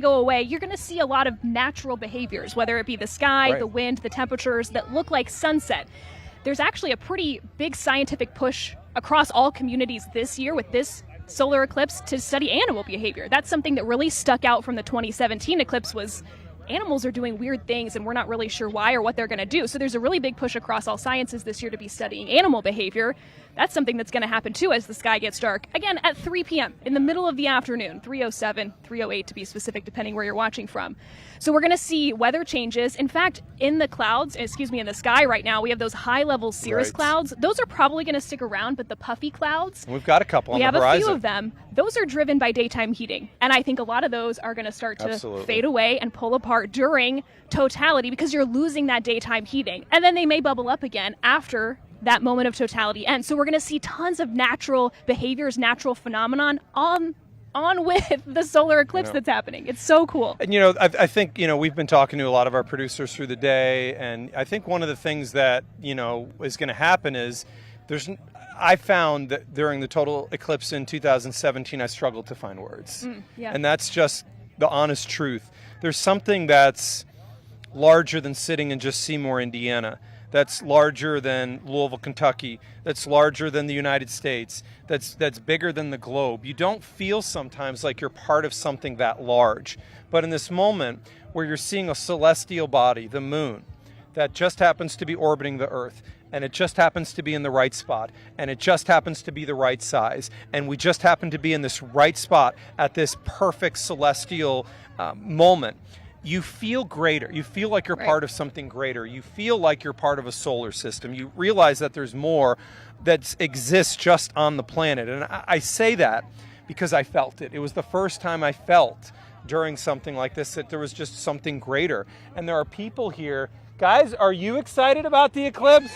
go away, you're going to see a lot of natural behaviors, whether it be the sky, Right. the wind, the temperatures that look like sunset. There's actually a pretty big scientific push across all communities this year with this solar eclipse to study animal behavior. That's something that really stuck out from the 2017 eclipse was animals are doing weird things and we're not really sure why or what they're going to do. So there's a really big push across all sciences this year to be studying animal behavior. That's something that's going to happen too as the sky gets dark. Again, at 3 p.m. in the middle of the afternoon, 3:07, 3:08 to be specific, depending where you're watching from. So we're going to see weather changes. In fact, in the clouds, in the sky right now, we have those high-level cirrus Right. clouds. Those are probably going to stick around, but the puffy clouds, And we've got a couple on we the have horizon. a few of them. Those are driven by daytime heating. And I think a lot of those are going to start to Absolutely. fade away and pull apart during totality because you're losing that daytime heating. And then they may bubble up again after that moment of totality ends. So we're going to see tons of natural behaviors, natural phenomenon on with the solar eclipse that's happening. It's so cool. And I think we've been talking to a lot of our producers through the day, and I think one of the things that is going to happen is I found that during the total eclipse in 2017, I struggled to find words, Yeah. and that's just the honest truth. There's something that's larger than sitting in just Seymour, Indiana. That's larger than Louisville, Kentucky. That's larger than the United States. That's bigger than the globe. You don't feel sometimes like you're part of something that large. But in this moment where you're seeing a celestial body, the moon, that just happens to be orbiting the Earth, and it just happens to be in the right spot, and it just happens to be the right size, and we just happen to be in this right spot at this perfect celestial moment, you feel greater. You feel like you're part of something greater. You feel like you're part of a solar system. You realize that there's more that exists just on the planet. And I say that because I felt it. It was the first time I felt during something like this that there was just something greater. And there are people here. Guys, are you excited about the eclipse?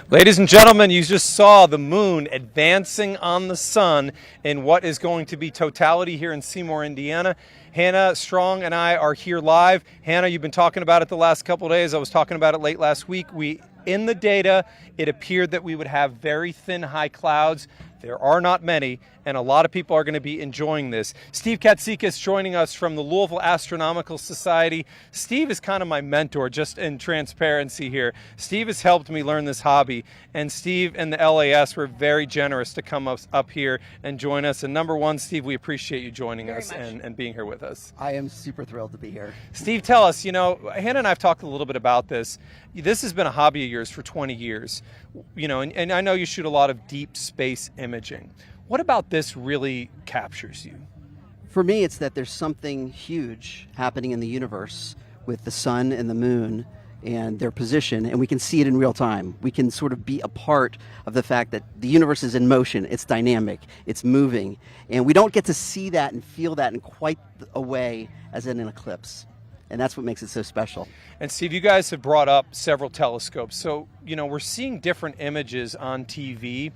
Ladies and gentlemen, you just saw the moon advancing on the sun in what is going to be totality here in Seymour, Indiana. Hannah Strong and I are here live. Hannah, you've been talking about it the last couple of days. I was talking about it late last week. In the data, it appeared that we would have very thin high clouds. There are not many, and a lot of people are going to be enjoying this. Steve Katsikas joining us from the Louisville Astronomical Society. Steve is kind of my mentor, just in transparency here. Steve has helped me learn this hobby, and Steve and the LAS were very generous to come up here and join us. And number one, Steve, we appreciate you joining us and being here with us. I am super thrilled to be here. Steve, tell us, Hannah and I have talked a little bit about this. This has been a hobby of yours for 20 years, and I know you shoot a lot of deep space imaging. What about this really captures you? For me, it's that there's something huge happening in the universe with the sun and the moon and their position, and we can see it in real time. We can sort of be a part of the fact that the universe is in motion, it's dynamic, it's moving, and we don't get to see that and feel that in quite a way as in an eclipse. And that's what makes it so special. And Steve, you guys have brought up several telescopes. So, we're seeing different images on TV.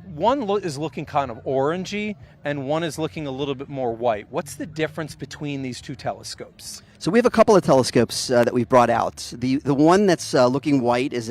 One is looking kind of orangey, and one is looking a little bit more white. What's the difference between these two telescopes? So we have a couple of telescopes that we've brought out. The one that's looking white is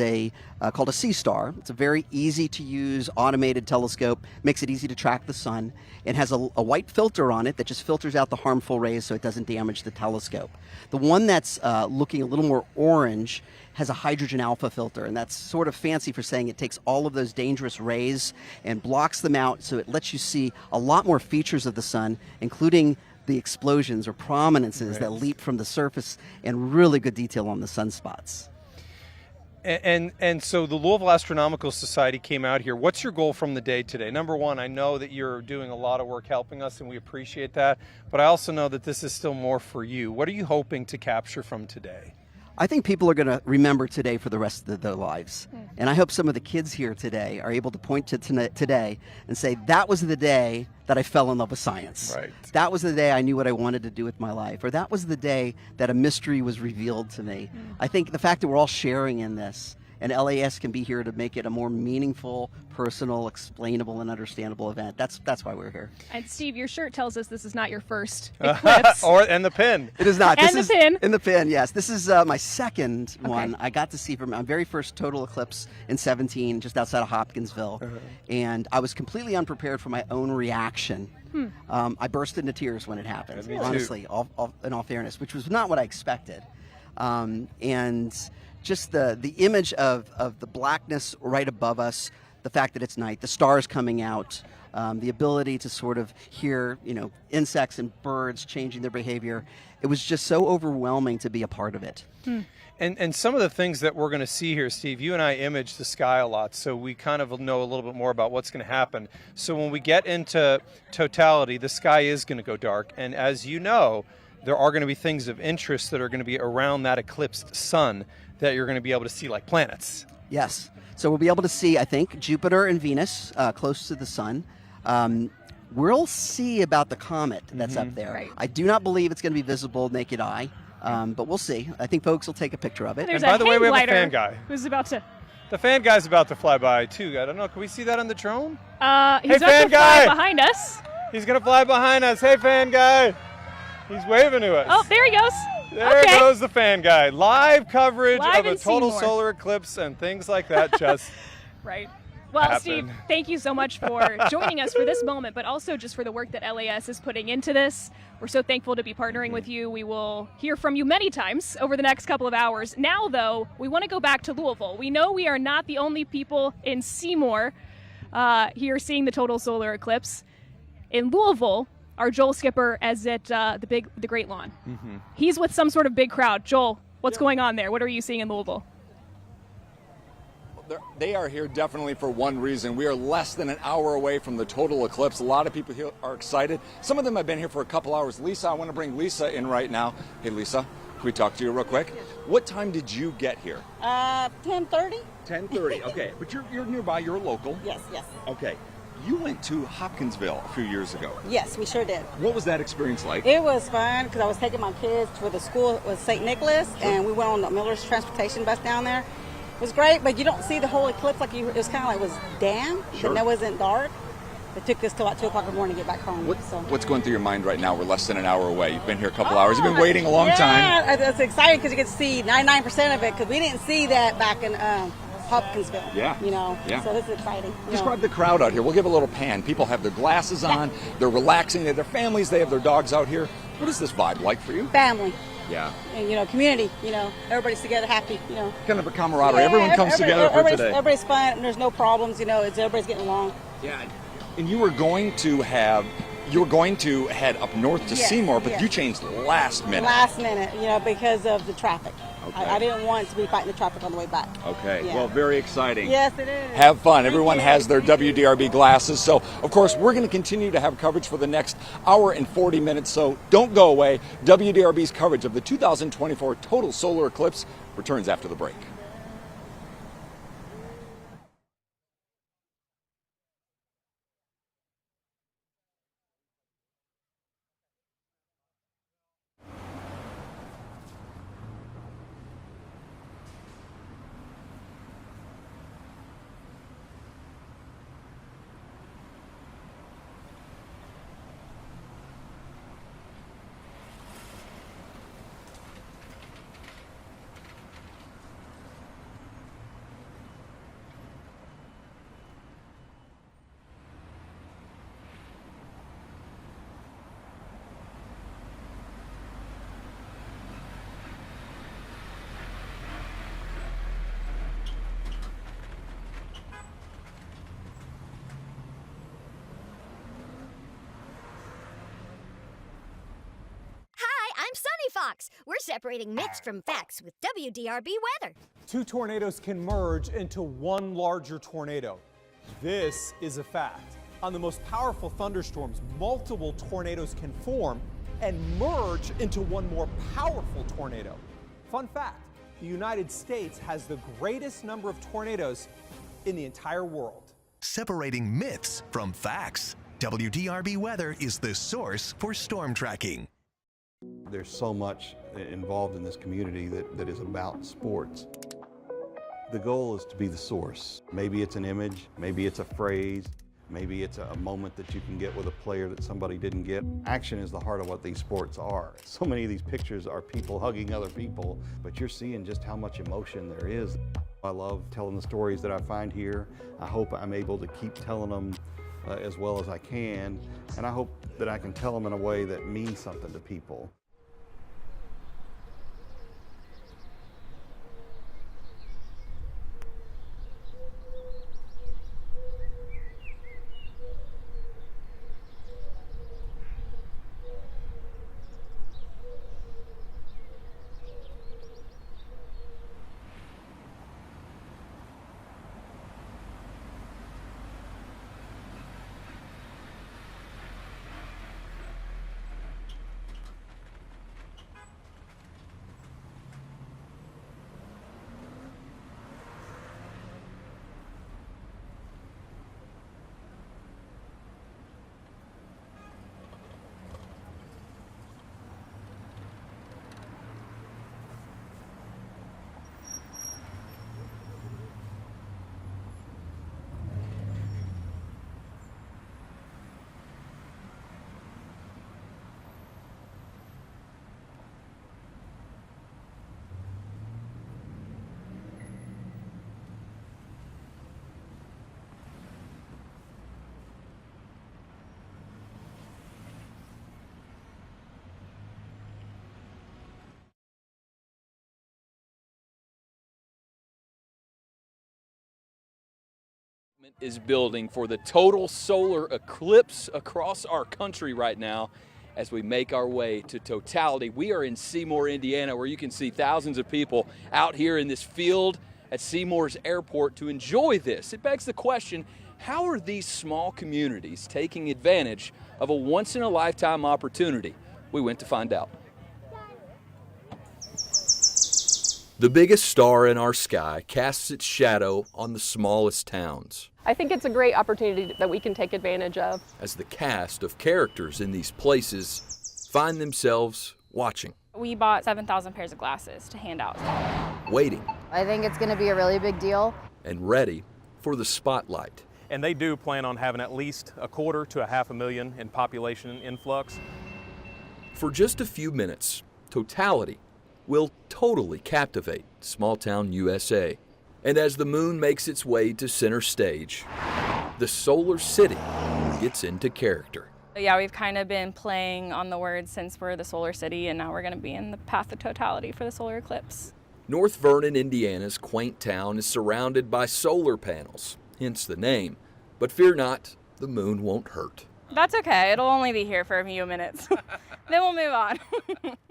called a C-Star. It's a very easy to use automated telescope, makes it easy to track the sun. It has a white filter on it that just filters out the harmful rays so it doesn't damage the telescope. The one that's looking a little more orange has a hydrogen alpha filter, and that's sort of fancy for saying it takes all of those dangerous rays and blocks them out, so it lets you see a lot more features of the sun, including the explosions or prominences that leap from the surface, and really good detail on the sunspots. And so the Louisville Astronomical Society came out here. What's your goal from the day today? Number one, I know that you're doing a lot of work helping us, and we appreciate that, but I also know that this is still more for you. What are you hoping to capture from today? I think people are going to remember today for the rest of their lives. And I hope some of the kids here today are able to point to today and say, that was the day that I fell in love with science. Right. That was the day I knew what I wanted to do with my life. Or that was the day that a mystery was revealed to me. I think the fact that we're all sharing in this, and LAS can be here to make it a more meaningful, personal, explainable, and understandable event. That's why we're here. And Steve, your shirt tells us this is not your first eclipse. And the pin. It is not. And the pin. In the pin, yes. This is my second one. I got to see from my very first total eclipse in 2017, just outside of Hopkinsville. And I was completely unprepared for my own reaction. I burst into tears when it happened, honestly, in all fairness, which was not what I expected. And just the image of the blackness right above us, the fact that it's night, the stars coming out, the ability to sort of hear, insects and birds changing their behavior. It was just so overwhelming to be a part of it. And some of the things that we're going to see here, Steve, you and I image the sky a lot, so we kind of know a little bit more about what's going to happen. So when we get into totality, the sky is going to go dark. And as you know, there are going to be things of interest that are going to be around that eclipsed sun that you're going to be able to see, like planets. Yes. So we'll be able to see, I think, Jupiter and Venus close to the sun. We'll see about the comet that's up there. Right. I do not believe it's going to be visible naked eye, but we'll see. I think folks will take a picture of it. There's And by the way, we have a glider fan guy. who's about to. The fan guy's about to fly by, too. I don't know. Can we see that on the drone? He's Hey, about fan to fly guy! behind us. He's going to fly behind us. Hey, fan guy. He's waving to us. Oh, there he goes. There Okay. goes the fan guy. Live coverage Live of a in total Seymour. solar eclipse and things like that. Just Right. Well, happen. Steve, thank you so much for joining us for this moment, but also just for the work that LAS is putting into this. We're so thankful to be partnering with you. We will hear from you many times over the next couple of hours. Now, though, we want to go back to Louisville. We know we are not the only people in Seymour here seeing the total solar eclipse. In Louisville, our Joel Skipper is at the Great Lawn. He's with some sort of big crowd. Joel, what's going on there? What are you seeing in Louisville? They are here definitely for one reason. We are less than an hour away from the total eclipse. A lot of people here are excited. Some of them have been here for a couple hours. Lisa, I want to bring Lisa in right now. Hey, Lisa, can we talk to you real quick? What time did you get here? 10:30. 10:30. Okay, but you're nearby. You're local. Yes, yes. Okay. You went to Hopkinsville a few years ago. Yes, we sure did. What was that experience like? It was fun because I was taking my kids to the school with St. Nicholas, and we went on the Miller's transportation bus down there. It was great, but you don't see the whole eclipse like it was kind of like it was damp, Sure. but it wasn't dark. It took us till about 2 o'clock in the morning to get back home. What's going through your mind right now? We're less than an hour away. You've been here a couple hours. You've been waiting a long time. Yeah, it's exciting because you get to see 99% of it because we didn't see that back in Hopkinsville. Yeah. Yeah. So this is exciting. Describe the crowd out here. We'll give a little pan. People have their glasses on. They're relaxing. They have their families. They have their dogs out here. What is this vibe like for you? Family. Yeah. And, community, everybody's together happy, Kind of a camaraderie. Yeah, Everyone comes together for today. Everybody's fun. And there's no problems, everybody's getting along. Yeah. And you were going to head up north to Yes, Seymour, but yes. you changed last minute. Last minute, because of the traffic. Okay. I didn't want to be fighting the traffic on the way back. Okay. Yeah. Well, very exciting. Yes, it is. Have fun. Thank Everyone you. has their WDRB glasses. So, of course, we're going to continue to have coverage for the next hour and 40 minutes. So don't go away. WDRB's coverage of the 2024 Total Solar Eclipse returns after the break. I'm Sunny Fox. We're separating myths from facts with WDRB weather. 2 tornadoes can merge into one larger tornado. This is a fact. On the most powerful thunderstorms, multiple tornadoes can form and merge into one more powerful tornado. Fun fact, the United States has the greatest number of tornadoes in the entire world. Separating myths from facts. WDRB weather is the source for storm tracking. There's so much involved in this community that is about sports. The goal is to be the source. Maybe it's an image, maybe it's a phrase, maybe it's a moment that you can get with a player that somebody didn't get. Action is the heart of what these sports are. So many of these pictures are people hugging other people, but you're seeing just how much emotion there is. I love telling the stories that I find here. I hope I'm able to keep telling them as well as I can, and I hope that I can tell them in a way that means something to people. Is building for the total solar eclipse across our country right now as we make our way to Totality. We are in Seymour, Indiana, where you can see thousands of people out here in this field at Seymour's airport to enjoy this. It begs the question, how are these small communities taking advantage of a once-in-a-lifetime opportunity? We went to find out. The biggest star in our sky casts its shadow on the smallest towns. I think it's a great opportunity that we can take advantage of. As the cast of characters in these places find themselves watching. We bought 7,000 pairs of glasses to hand out. Waiting I think it's going to be a really big deal. And ready for the spotlight. And they do plan on having at least 1/4 to 500,000 in population influx. For just a few minutes, Totality will totally captivate small-town USA. And as the moon makes its way to center stage, the Solar City gets into character. Yeah, we've kind of been playing on the words since we're the Solar City, and now we're going to be in the path of totality for the solar eclipse. North Vernon, Indiana's quaint town is surrounded by solar panels, hence the name. But fear not, the moon won't hurt. That's okay. It'll only be here for a few minutes. Then we'll move on.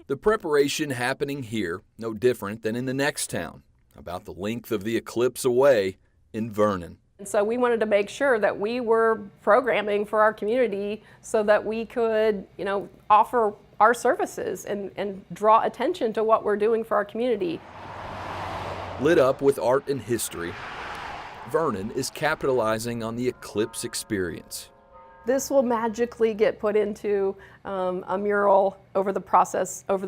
The preparation happening here, no different than in the next town, about the length of the eclipse away in Vernon. And so we wanted to make sure that we were programming for our community so that we could, offer our services and draw attention to what we're doing for our community. Lit up with art and history, Vernon is capitalizing on the eclipse experience. This will magically get put into a mural over the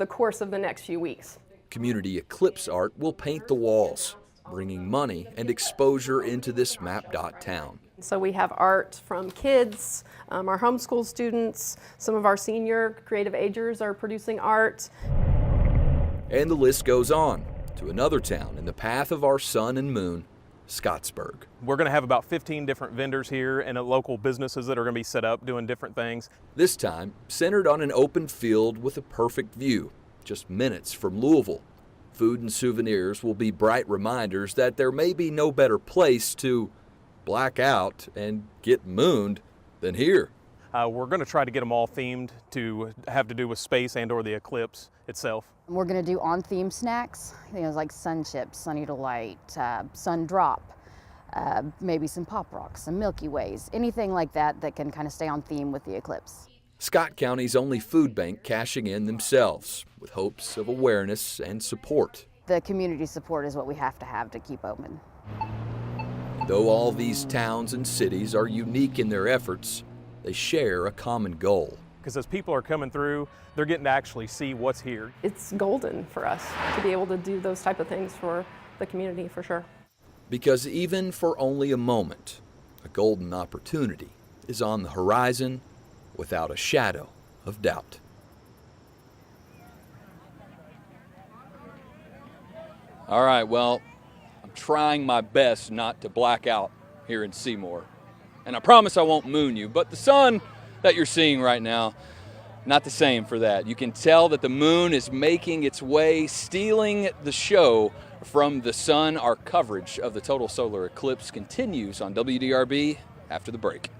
course of the next few weeks. Community eclipse art will paint the walls, bringing money and exposure into this map-dot town. So we have art from kids, our homeschool students, some of our senior creative agers are producing art. And the list goes on to another town in the path of our sun and moon, Scottsburg. We're going to have about 15 different vendors here and local businesses that are going to be set up doing different things. This time, centered on an open field with a perfect view, just minutes from Louisville. Food and souvenirs will be bright reminders that there may be no better place to black out and get mooned than here. We're going to try to get them all themed to have to do with space and or the eclipse itself. We're going to do on-theme snacks, like sun chips, Sunny Delight, sun drop, maybe some Pop Rocks, some Milky Ways, anything like that that can kind of stay on theme with the eclipse. Scott County's only food bank cashing in themselves with hopes of awareness and support. The community support is what we have to keep open. Though all these towns and cities are unique in their efforts, they share a common goal. Because as people are coming through, they're getting to actually see what's here. It's golden for us to be able to do those type of things for the community, for sure. Because even for only a moment, a golden opportunity is on the horizon without a shadow of doubt. All right, well, I'm trying my best not to black out here in Seymour. And I promise I won't moon you, but the sun that you're seeing right now, not the same for that. You can tell that the moon is making its way, stealing the show from the sun. Our coverage of the total solar eclipse continues on WDRB after the break.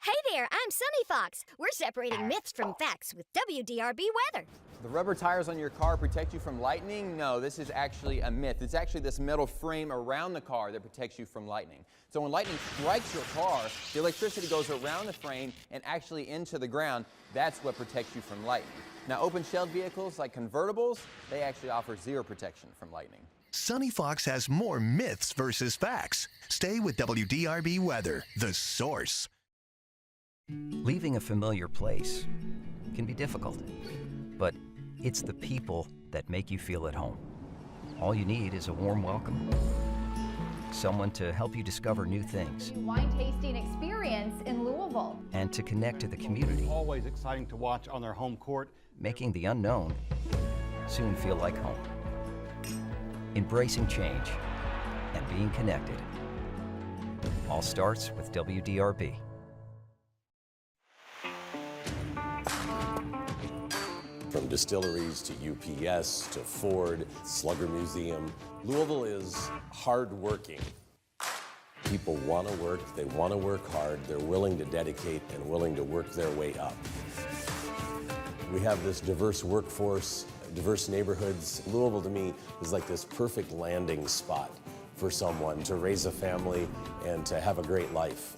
Hey there, I'm Sunny Fox. We're separating myths from facts with WDRB weather. The rubber tires on your car protect you from lightning? No, this is actually a myth. It's actually this metal frame around the car that protects you from lightning. So when lightning strikes your car, the electricity goes around the frame and actually into the ground. That's what protects you from lightning. Now, open-shelled vehicles like convertibles, they actually offer zero protection from lightning. Sunny Fox has more myths versus facts. Stay with WDRB Weather, the source. Leaving a familiar place can be difficult, but it's the people that make you feel at home. All you need is a warm welcome, someone to help you discover new things, wine tasting experience in Louisville, and to connect to the community. Always exciting to watch on their home court. Making the unknown soon feel like home. Embracing change and being connected. All starts with WDRB. from distilleries to UPS to Ford, Slugger Museum. Louisville is hardworking. People want to work, they want to work hard, they're willing to dedicate and willing to work their way up. We have this diverse workforce, diverse neighborhoods. Louisville to me is like this perfect landing spot for someone to raise a family and to have a great life.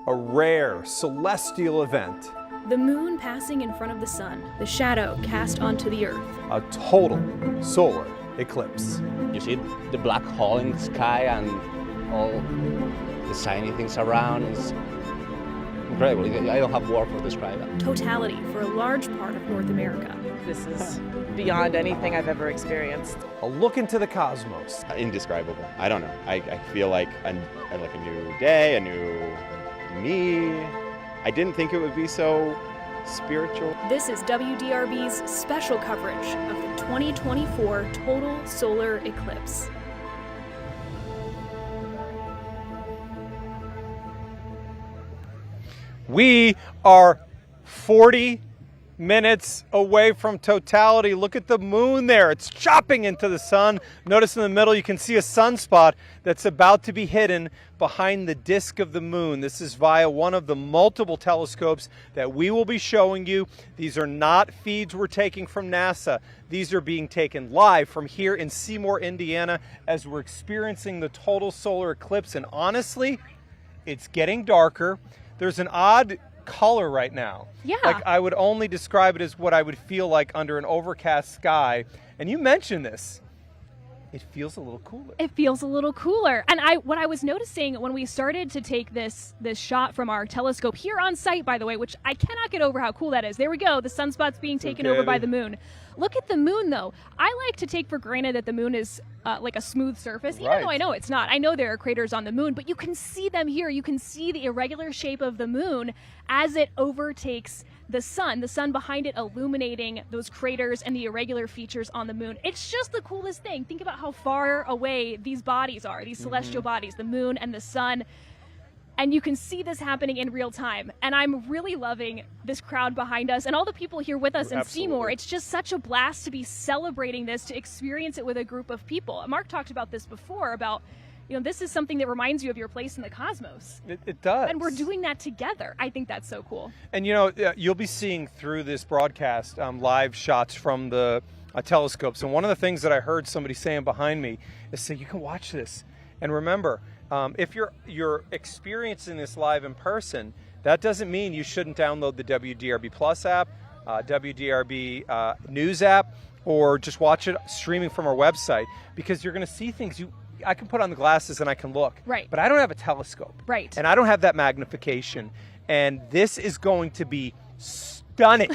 A rare celestial event. The moon passing in front of the sun, the shadow cast onto the earth. A total solar eclipse. You see the black hole in the sky and all the shiny things around. It's incredible. I don't have words to describe it. Totality for a large part of North America. This is beyond anything I've ever experienced. A look into the cosmos. Indescribable. I don't know. I feel like a new day, a new me. I didn't think it would be so spiritual. This is WDRB's special coverage of the 2024 Total Solar Eclipse. We are 40 minutes away from totality. Look at the moon there. It's chopping into the sun. Notice in the middle you can see a sunspot that's about to be hidden behind the disk of the moon. This is via one of the multiple telescopes that we will be showing you. These are not feeds we're taking from NASA. These are being taken live from here in Seymour, Indiana, as we're experiencing the total solar eclipse. And honestly, it's getting darker. There's an odd color right now. Yeah. Like I would only describe it as what I would feel like under an overcast sky. And you mentioned this. It feels a little cooler. It feels a little cooler. And what I was noticing when we started to take this shot from our telescope here on site, by the way, which I cannot get over how cool that is. There we go. The sunspot's being taken over by the moon. Look at the moon, though. I like to take for granted that the moon is like a smooth surface, even though I know it's not. I know there are craters on the moon, but you can see them here. You can see the irregular shape of the moon as it overtakes the sun behind it illuminating those craters and the irregular features on the moon. It's just the coolest thing. Think about how far away these bodies are, these celestial bodies, the moon and the sun. And you can see this happening in real time. And I'm really loving this crowd behind us and all the people here with us in Seymour. It's just such a blast to be celebrating this, to experience it with a group of people. Mark talked about this before, about, this is something that reminds you of your place in the cosmos. It does. And we're doing that together. I think that's so cool. And, you'll be seeing through this broadcast live shots from the telescopes. And one of the things that I heard somebody saying behind me is, say, you can watch this. And remember, if you're experiencing this live in person, that doesn't mean you shouldn't download the WDRB Plus app, WDRB News app, or just watch it streaming from our website, because you're going to see things I can put on the glasses and I can look. Right. But I don't have a telescope. Right. And I don't have that magnification. And this is going to be stunning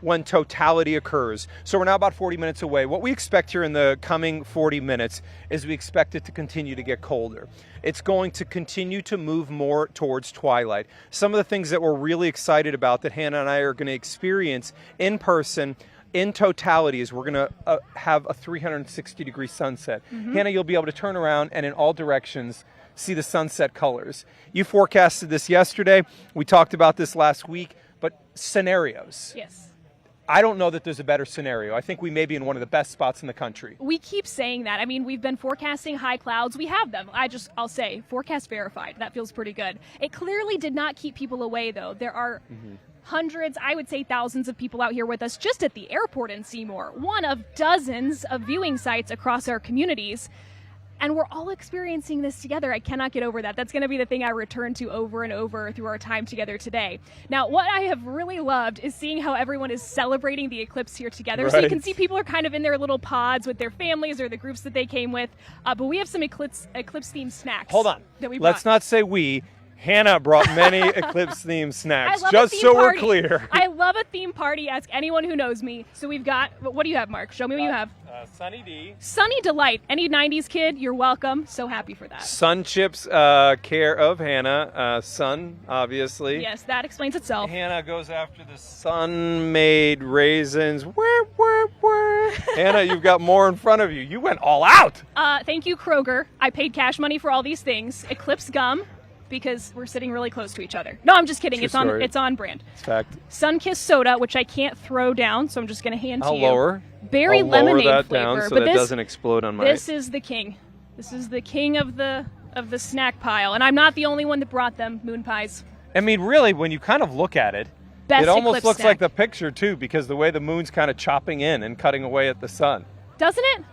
when totality occurs. So we're now about 40 minutes away. What we expect here in the coming 40 minutes is we expect it to continue to get colder. It's going to continue to move more towards twilight. Some of the things that we're really excited about that Hannah and I are going to experience in person in totality is we're going to have a 360-degree sunset. Hannah, you'll be able to turn around and in all directions see the sunset colors. You forecasted this yesterday. We talked about this last week, but scenarios. Yes. I don't know that there's a better scenario. I think we may be in one of the best spots in the country. We keep saying that. I mean, we've been forecasting high clouds. We have them. I'll say, forecast verified. That feels pretty good. It clearly did not keep people away, though. There are hundreds, I would say thousands of people out here with us just at the airport in Seymour, one of dozens of viewing sites across our communities. And we're all experiencing this together. I cannot get over that. That's going to be the thing I return to over and over through our time together today. Now, what I have really loved is seeing how everyone is celebrating the eclipse here together. So you can see people are kind of in their little pods with their families or the groups that they came with. But we have some eclipse-themed snacks. Hold on. That we brought. Let's not say we. Hannah brought many eclipse-themed snacks, I love just a theme so party. we're clear. I love a theme party. Ask anyone who knows me. So we've got, what do you have, Mark? Show me what you have. Sunny D. Sunny Delight. Any 90s kid, you're welcome. So happy for that. Sun Chips, care of Hannah. Sun, obviously. Yes, that explains itself. Hannah goes after the sun-made raisins. Hannah, you've got more in front of you. You went all out. Thank you, Kroger. I paid cash money for all these things. Eclipse gum, because we're sitting really close to each other. No, I'm just kidding. True It's on brand. It's fact. Sunkissed soda, which I can't throw down, so I'm just going to hand to you. I'll Berry lemonade lower that flavor, down so but that doesn't explode on my. This is the king. This is the king of the snack pile, and I'm not the only one that brought them moon pies. I mean, really, when you kind of look at it, Best it almost eclipse looks snack. like the picture too, because the way the moon's kind of chopping in and cutting away at the sun. Doesn't it?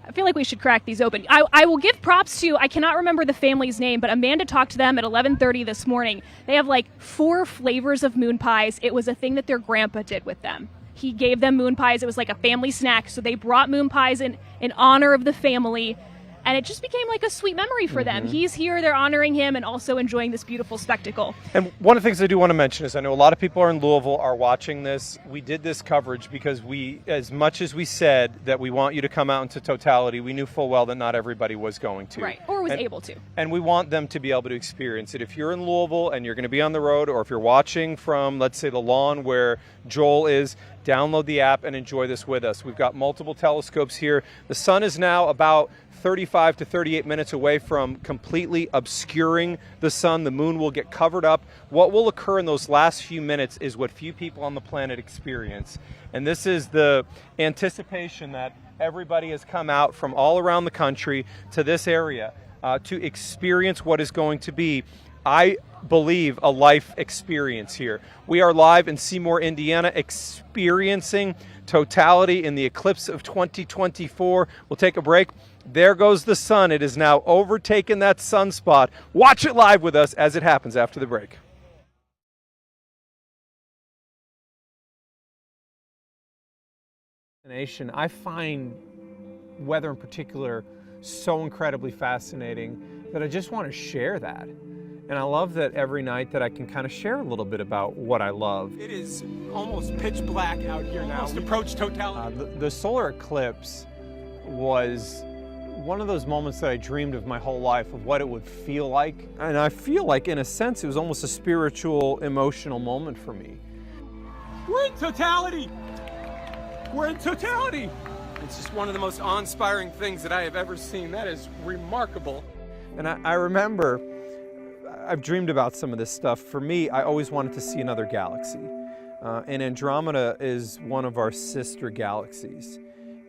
I feel like we should crack these open. I will give props to, I cannot remember the family's name, but Amanda talked to them at 11:30 this morning. They have like 4 flavors of moon pies. It was a thing that their grandpa did with them. He gave them moon pies. It was like a family snack. So they brought moon pies in honor of the family. And it just became like a sweet memory for them. He's here, they're honoring him, and also enjoying this beautiful spectacle. And one of the things I do want to mention is I know a lot of people are in Louisville are watching this. We did this coverage because we, as much as we said that we want you to come out into totality, we knew full well that not everybody was going to. Right, or was able to. And we want them to be able to experience it. If you're in Louisville and you're going to be on the road, or if you're watching from, let's say, the lawn where Joel is, download the app and enjoy this with us. We've got multiple telescopes here. The sun is now about 35 to 38 minutes away from completely obscuring the sun. The moon will get covered up. What will occur in those last few minutes is what few people on the planet experience. And this is the anticipation that everybody has come out from all around the country to this area to experience what is going to be, I believe, a life experience here. We are live in Seymour, Indiana, experiencing totality in the eclipse of 2024. We'll take a break. There goes the sun. It has now overtaken that sunspot. Watch it live with us as it happens after the break. I find weather in particular so incredibly fascinating that I just want to share that. And I love that every night that I can kind of share a little bit about what I love. It is almost pitch black out here now. Almost approached totality. The solar eclipse was one of those moments that I dreamed of my whole life, of what it would feel like. And I feel like, in a sense, it was almost a spiritual, emotional moment for me. We're in totality! We're in totality! It's just one of the most awe-inspiring things that I have ever seen. That is remarkable. And I remember, I've dreamed about some of this stuff. For me, I always wanted to see another galaxy. And Andromeda is one of our sister galaxies.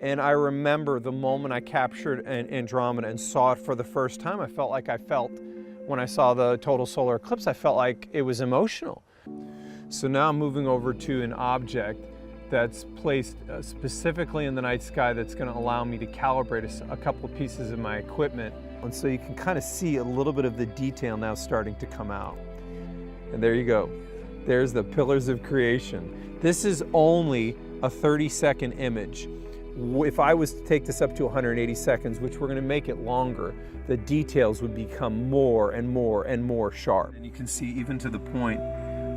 And I remember the moment I captured Andromeda and saw it for the first time, I felt like I felt when I saw the total solar eclipse. I felt like it was emotional. So now I'm moving over to an object that's placed specifically in the night sky that's going to allow me to calibrate a couple of pieces of my equipment. And so you can kind of see a little bit of the detail now starting to come out. And there you go. There's the pillars of creation. This is only a 30-second image. If I was to take this up to 180 seconds, which we're going to make it longer, the details would become more and more and more sharp. And you can see even to the point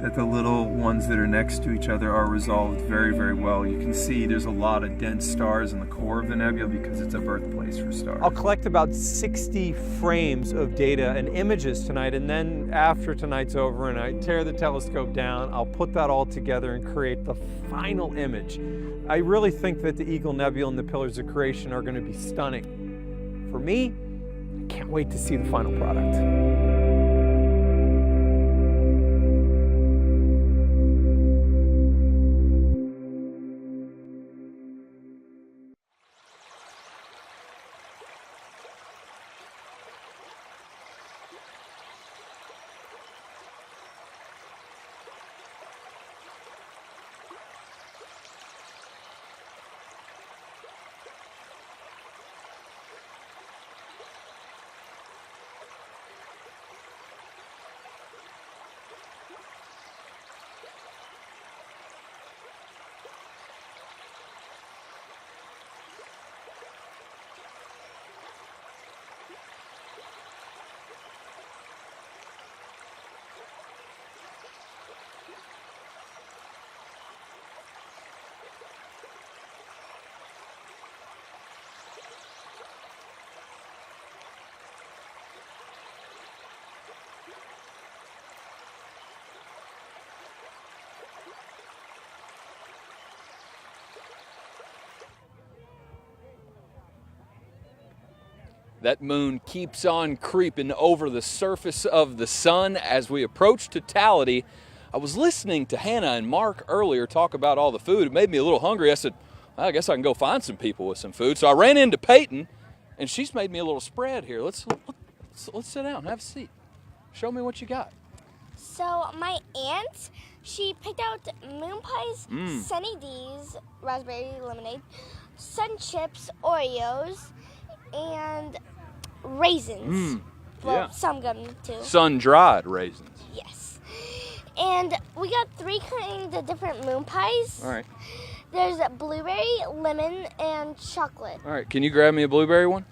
that the little ones that are next to each other are resolved very, very well. You can see there's a lot of dense stars in the core of the nebula because it's a birthplace for stars. I'll collect about 60 frames of data and images tonight, and then after tonight's over and I tear the telescope down, I'll put that all together and create the final image. I really think that the Eagle Nebula and the Pillars of Creation are going to be stunning. For me, I can't wait to see the final product. That moon keeps on creeping over the surface of the sun as we approach totality. I was listening to Hannah and Mark earlier talk about all the food. It made me a little hungry. I said, well, I guess I can go find some people with some food. So I ran into Peyton, and she's made me a little spread here. Let's sit down and have a seat. Show me what you got. So my aunt, she picked out moon pies, Sunny D's, raspberry lemonade, sun chips, Oreos, and raisins. Well, Yeah. some gum too. Sun-dried raisins. Yes. And we got 3 kinds of different moon pies. All right. There's blueberry, lemon, and chocolate. All right, can you grab me a blueberry one?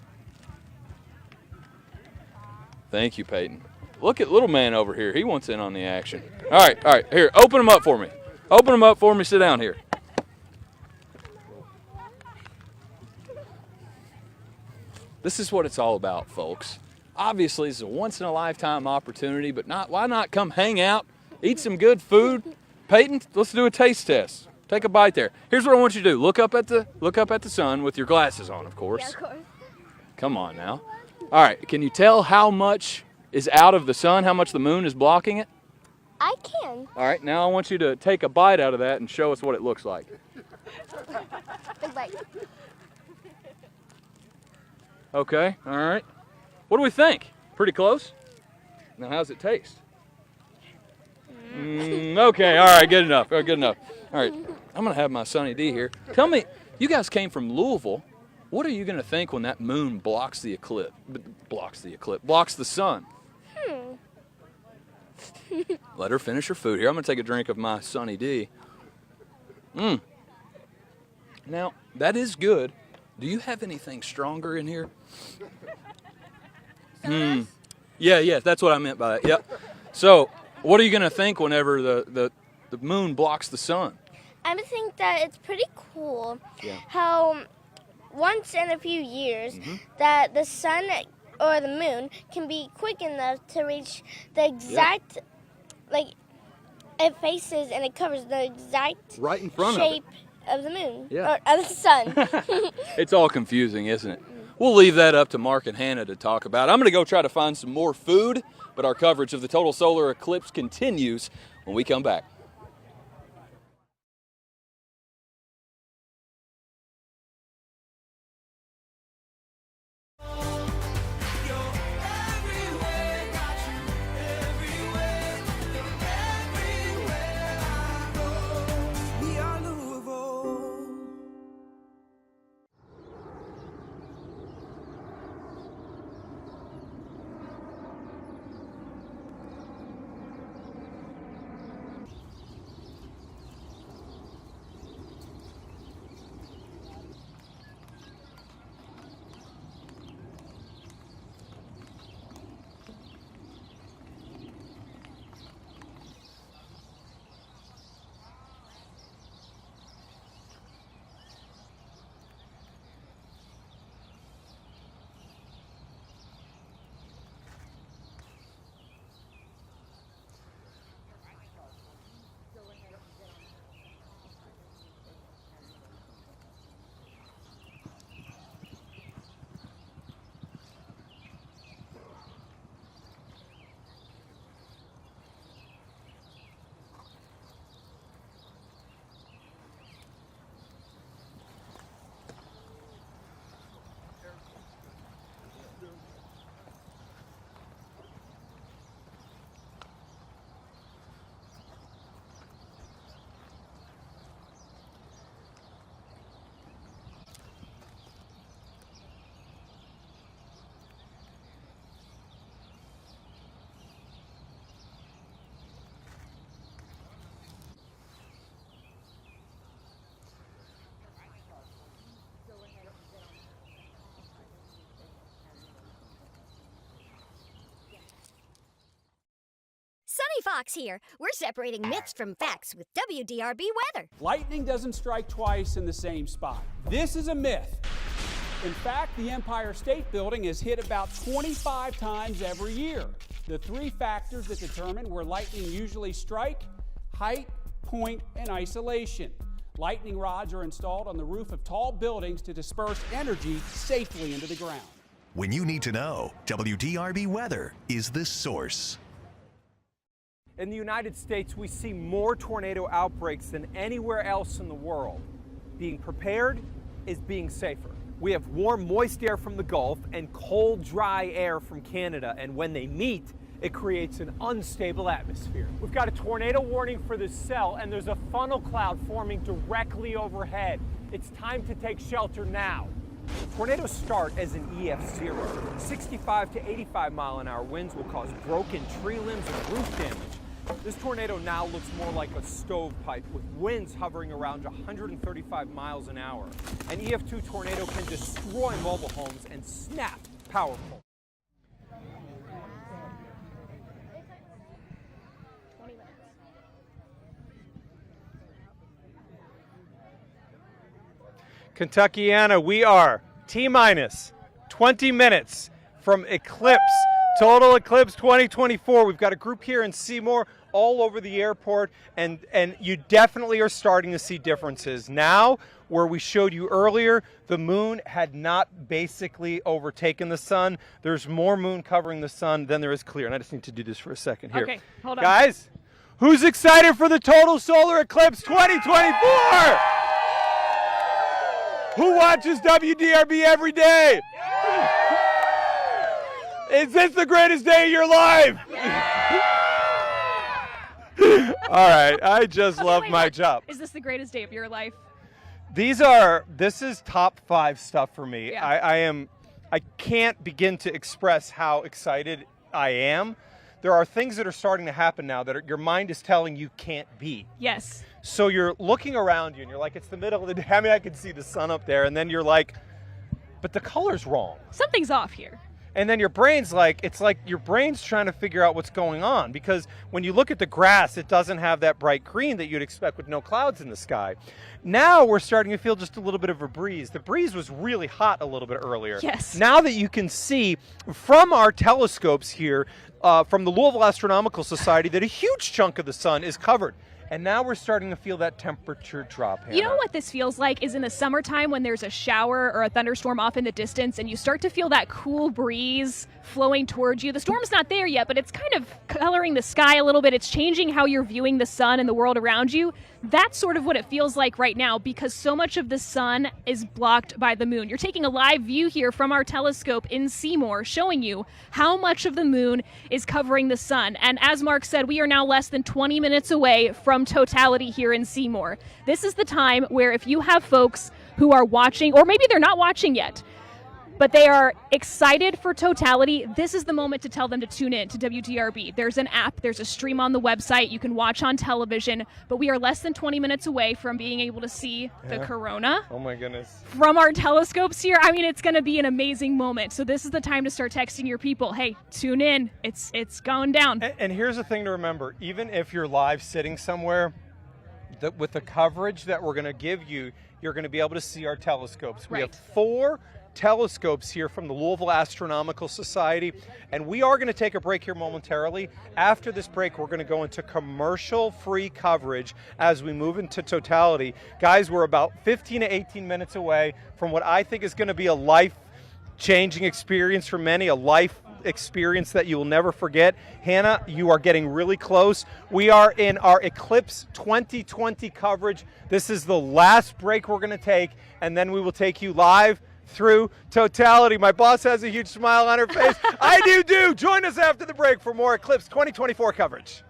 Thank you, Peyton. Look at little man over here. He wants in on the action. All right. Here, open them up for me. Open them up for me. Sit down here. This is what it's all about, folks. Obviously, it's a once-in-a-lifetime opportunity, but why not come hang out, eat some good food? Peyton, let's do a taste test. Take a bite there. Here's what I want you to do. Look up at the sun with your glasses on, of course. Yeah, of course. Come on now. All right, can you tell how much is out of the sun, how much the moon is blocking it? I can. All right, now I want you to take a bite out of that and show us what it looks like. Big bite. Okay, all right. What do we think? Pretty close? Now, how's it taste? Okay, all right, good enough. Good enough. All right, I'm going to have my Sunny D here. Tell me, you guys came from Louisville. What are you going to think when that moon blocks the sun? Let her finish her food here. I'm going to take a drink of my Sunny D. Now, that is good. Do you have anything stronger in here? Yeah, that's what I meant by that. Yep. So, what are you going to think whenever the moon blocks the sun? I would think that it's pretty cool Yeah. how once in a few years that the sun or the moon can be quick enough to reach the exact, it faces and it covers the exact Right in front of it. shape of the moon, Yeah. or of the sun. It's all confusing, isn't it? We'll leave that up to Mark and Hannah to talk about. I'm going to go try to find some more food, but our coverage of the total solar eclipse continues when we come back. Sunny Fox here. We're separating myths from facts with WDRB weather. Lightning doesn't strike twice in the same spot. This is a myth. In fact, the Empire State Building is hit about 25 times every year. The three factors that determine where lightning usually strike: height, point, and isolation. Lightning rods are installed on the roof of tall buildings to disperse energy safely into the ground. When you need to know, WDRB weather is the source. In the United States, we see more tornado outbreaks than anywhere else in the world. Being prepared is being safer. We have warm, moist air from the Gulf and cold, dry air from Canada, and when they meet, it creates an unstable atmosphere. We've got a tornado warning for the cell, and there's a funnel cloud forming directly overhead. It's time to take shelter now. Tornadoes start as an EF0. 65 to 85 mile an hour winds will cause broken tree limbs and roof damage. This tornado now looks more like a stovepipe with winds hovering around 135 miles an hour. An EF2 tornado can destroy mobile homes and snap power poles. Kentuckiana, we are T-minus 20 minutes from Eclipse, Total Eclipse 2024. We've got a group here in Seymour, all over the airport, and you definitely are starting to see differences. Now, where we showed you earlier, the moon had not basically overtaken the sun. There's more moon covering the sun than there is clear. And I just need to do this for a second here. Okay, hold on. Guys, who's excited for the Total Solar Eclipse 2024? Who watches WDRB every day? Is this the greatest day of your life? All right, I just love my job. Is this the greatest day of your life? This is top 5 stuff for me. Yeah. I can't begin to express how excited I am. There are things that are starting to happen now that your mind is telling you can't be. Yes. So you're looking around you and you're like, it's the middle of the day. I mean, I can see the sun up there. And then you're like, but the color's wrong. Something's off here. And then your brain's like, it's like your brain's trying to figure out what's going on, because when you look at the grass, it doesn't have that bright green that you'd expect with no clouds in the sky. Now we're starting to feel just a little bit of a breeze. The breeze was really hot a little bit earlier. Yes. Now that you can see from our telescopes here, from the Louisville Astronomical Society, that a huge chunk of the sun is covered. And now we're starting to feel that temperature drop, Hannah. You know what this feels like is in the summertime when there's a shower or a thunderstorm off in the distance and you start to feel that cool breeze flowing towards you. The storm's not there yet, but it's kind of coloring the sky a little bit. It's changing how you're viewing the sun and the world around you. That's sort of what it feels like right now, because so much of the sun is blocked by the moon. You're taking a live view here from our telescope in Seymour, showing you how much of the moon is covering the sun. And as Mark said, we are now less than 20 minutes away from totality here in Seymour. This is the time where if you have folks who are watching, or maybe they're not watching yet, but they are excited for totality, this is the moment to tell them to tune in to WDRB. There's an app, there's a stream on the website, you can watch on television, but we are less than 20 minutes away from being able to see the corona. Oh my goodness. From our telescopes here. I mean, it's going to be an amazing moment. So this is the time to start texting your people. Hey, tune in. It's going down. And here's the thing to remember. Even if you're live sitting somewhere, with the coverage that we're going to give you, you're going to be able to see our telescopes. We have 4 telescopes here from the Louisville Astronomical Society, and we are going to take a break here momentarily. After this break, we're going to go into commercial-free coverage as we move into totality. Guys, we're about 15 to 18 minutes away from what I think is going to be a life-changing experience for many, a life experience that you will never forget. Hannah, you are getting really close. We are in our Eclipse 2020 coverage. This is the last break we're going to take, and then we will take you live through totality. My boss has a huge smile on her face. I do. Join us after the break for more Eclipse 2024 coverage.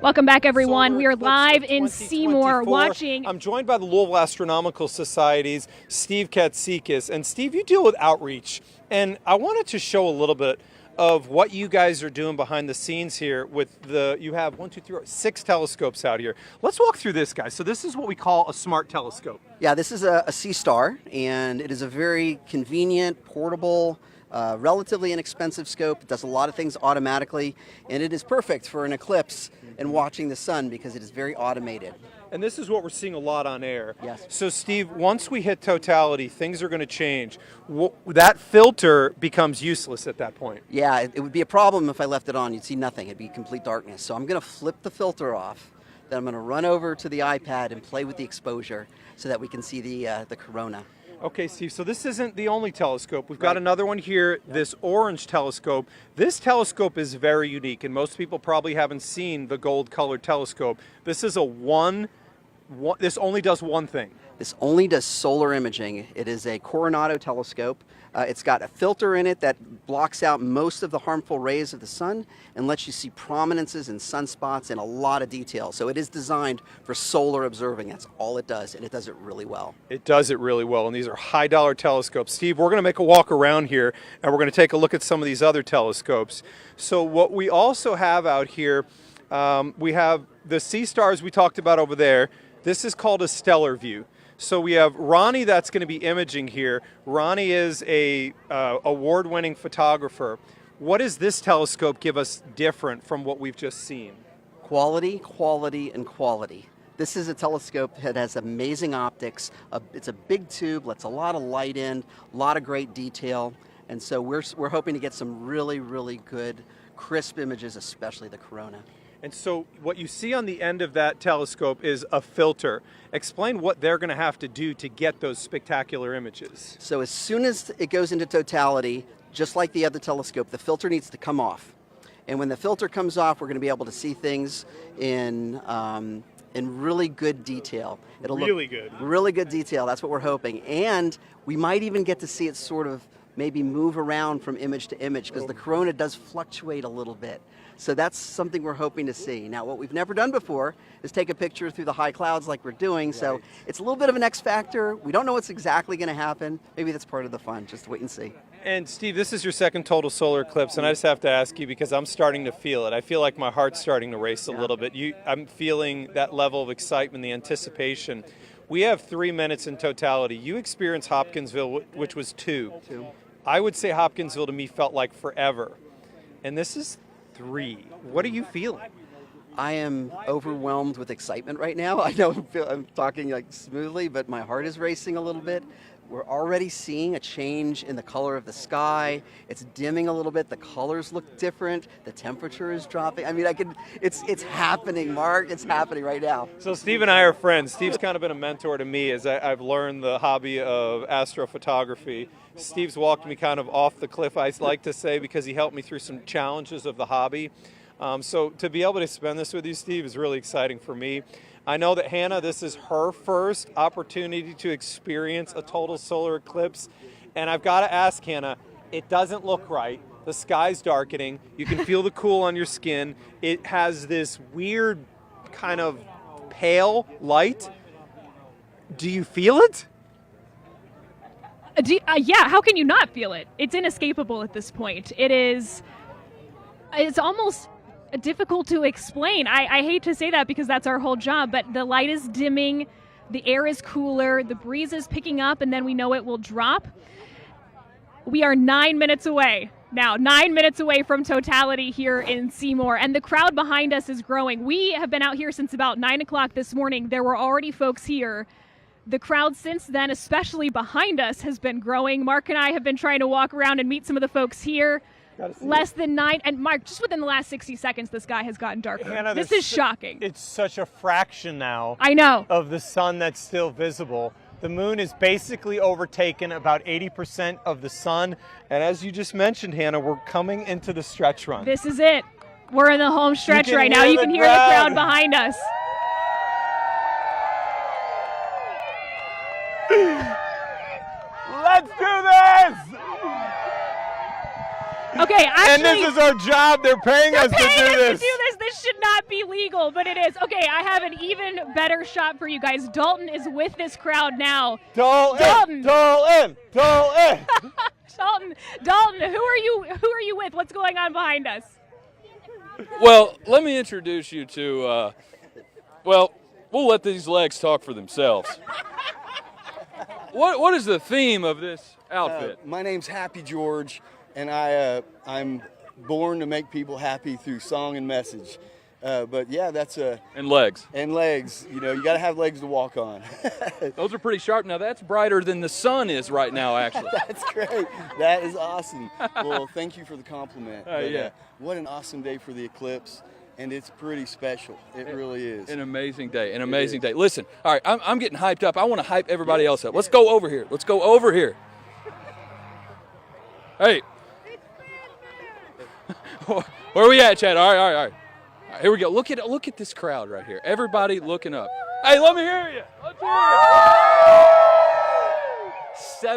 Welcome back, everyone. Solar We are Eclipse live of in Seymour 2024. watching. I'm joined by the Louisville Astronomical Society's Steve Katsikis. And Steve, you deal with outreach. And I wanted to show a little bit of what you guys are doing behind the scenes here with you have 6 telescopes out here. Let's walk through this, guys. So this is what we call a smart telescope. Yeah, this is a C-Star, and it is a very convenient, portable, relatively inexpensive scope. It does a lot of things automatically, and it is perfect for an eclipse and watching the sun because it is very automated. And this is what we're seeing a lot on air. Yes. So Steve, once we hit totality, things are going to change. That filter becomes useless at that point. Yeah, it would be a problem if I left it on. You'd see nothing. It'd be complete darkness. So I'm going to flip the filter off. Then I'm going to run over to the iPad and play with the exposure so that we can see the corona. Okay, Steve, so this isn't the only telescope. We've got another one here, this orange telescope. This telescope is very unique, and most people probably haven't seen the gold-colored telescope. This is this only does one thing. This only does solar imaging. It is a Coronado telescope. It's got a filter in it that blocks out most of the harmful rays of the sun and lets you see prominences and sunspots in a lot of detail. So it is designed for solar observing. That's all it does, and it does it really well. It does it really well, and these are high-dollar telescopes. Steve, we're going to make a walk around here, and we're going to take a look at some of these other telescopes. So what we also have out here, we have the C-Stars we talked about over there. This is called a stellar view. So we have Ronnie that's going to be imaging here. Ronnie is a award-winning photographer. What does this telescope give us different from what we've just seen? Quality, quality, and quality. This is a telescope that has amazing optics. It's a big tube, lets a lot of light in, a lot of great detail. And so we're hoping to get some really, really good, crisp images, especially the corona. And so what you see on the end of that telescope is a filter. Explain what they're going to have to do to get those spectacular images. So as soon as it goes into totality, just like the other telescope, the filter needs to come off. And when the filter comes off, we're going to be able to see things in really good detail. It'll Really look good. Really good detail. That's what we're hoping. And we might even get to see it sort of maybe move around from image to image because the corona does fluctuate a little bit. So that's something we're hoping to see. Now, what we've never done before is take a picture through the high clouds like we're doing. So it's a little bit of an X factor. We don't know what's exactly going to happen. Maybe that's part of the fun. Just wait and see. And Steve, this is your second total solar eclipse, and I just have to ask you because I'm starting to feel it. I feel like my heart's starting to race a little bit. I'm feeling that level of excitement, the anticipation. We have 3 minutes in totality. You experienced Hopkinsville, which was 2. I would say Hopkinsville to me felt like forever. And this is 3. What are you feeling? I am overwhelmed with excitement right now. I know I'm talking like smoothly, but my heart is racing a little bit. We're already seeing a change in the color of the sky. It's dimming a little bit. The colors look different. The temperature is dropping. I mean, it's happening, Mark. It's happening right now. So Steve and I are friends. Steve's kind of been a mentor to me as I've learned the hobby of astrophotography. Steve's walked me kind of off the cliff, I like to say, because he helped me through some challenges of the hobby. So to be able to spend this with you, Steve, is really exciting for me. I know that Hannah, this is her first opportunity to experience a total solar eclipse. And I've got to ask Hannah, it doesn't look right. The sky's darkening. You can feel the cool on your skin. It has this weird kind of pale light. Do you feel it? Yeah, how can you not feel it? It's inescapable at this point. It's almost difficult to explain. I hate to say that because that's our whole job, but the light is dimming, the air is cooler, the breeze is picking up, and then we know it will drop. We are 9 minutes away now, 9 minutes away from totality here in Seymour, and the crowd behind us is growing. We have been out here since about 9 o'clock this morning. There were already folks here. The crowd since then, especially behind us, has been growing. Mark and I have been trying to walk around and meet some of the folks here. Less than 9, and Mark, just within the last 60 seconds, the sky has gotten darker. Hannah, this is shocking. It's such a fraction now. I know. Of the sun that's still visible. The moon is basically overtaken about 80% of the sun. And as you just mentioned, Hannah, we're coming into the stretch run. This is it. We're in the home stretch right now. You can hear the crowd behind us. Let's do this! Okay, actually, and this is our job. They're paying us to do this. This should not be legal, but it is. Okay, I have an even better shot for you guys. Dalton is with this crowd now. Dalton. Dalton, who are you with? What's going on behind us? Well, let me introduce you to, well, we'll let these legs talk for themselves. What is the theme of this outfit? My name's Happy George, and I'm born to make people happy through song and message. But yeah, that's and legs. And legs. You know, you got to have legs to walk on. Those are pretty sharp. Now that's brighter than the sun is right now, actually. That's great. That is awesome. Well, thank you for the compliment. Yeah. What an awesome day for the eclipse. And it's pretty special. It really is. An amazing day. An amazing day. Listen, all right, I'm getting hyped up. I want to hype everybody else up. Let's go over here. Let's go over here. Hey. Where are we at, Chad? All right. Here we go. Look at this crowd right here. Everybody looking up. Hey, let me hear you. Let's hear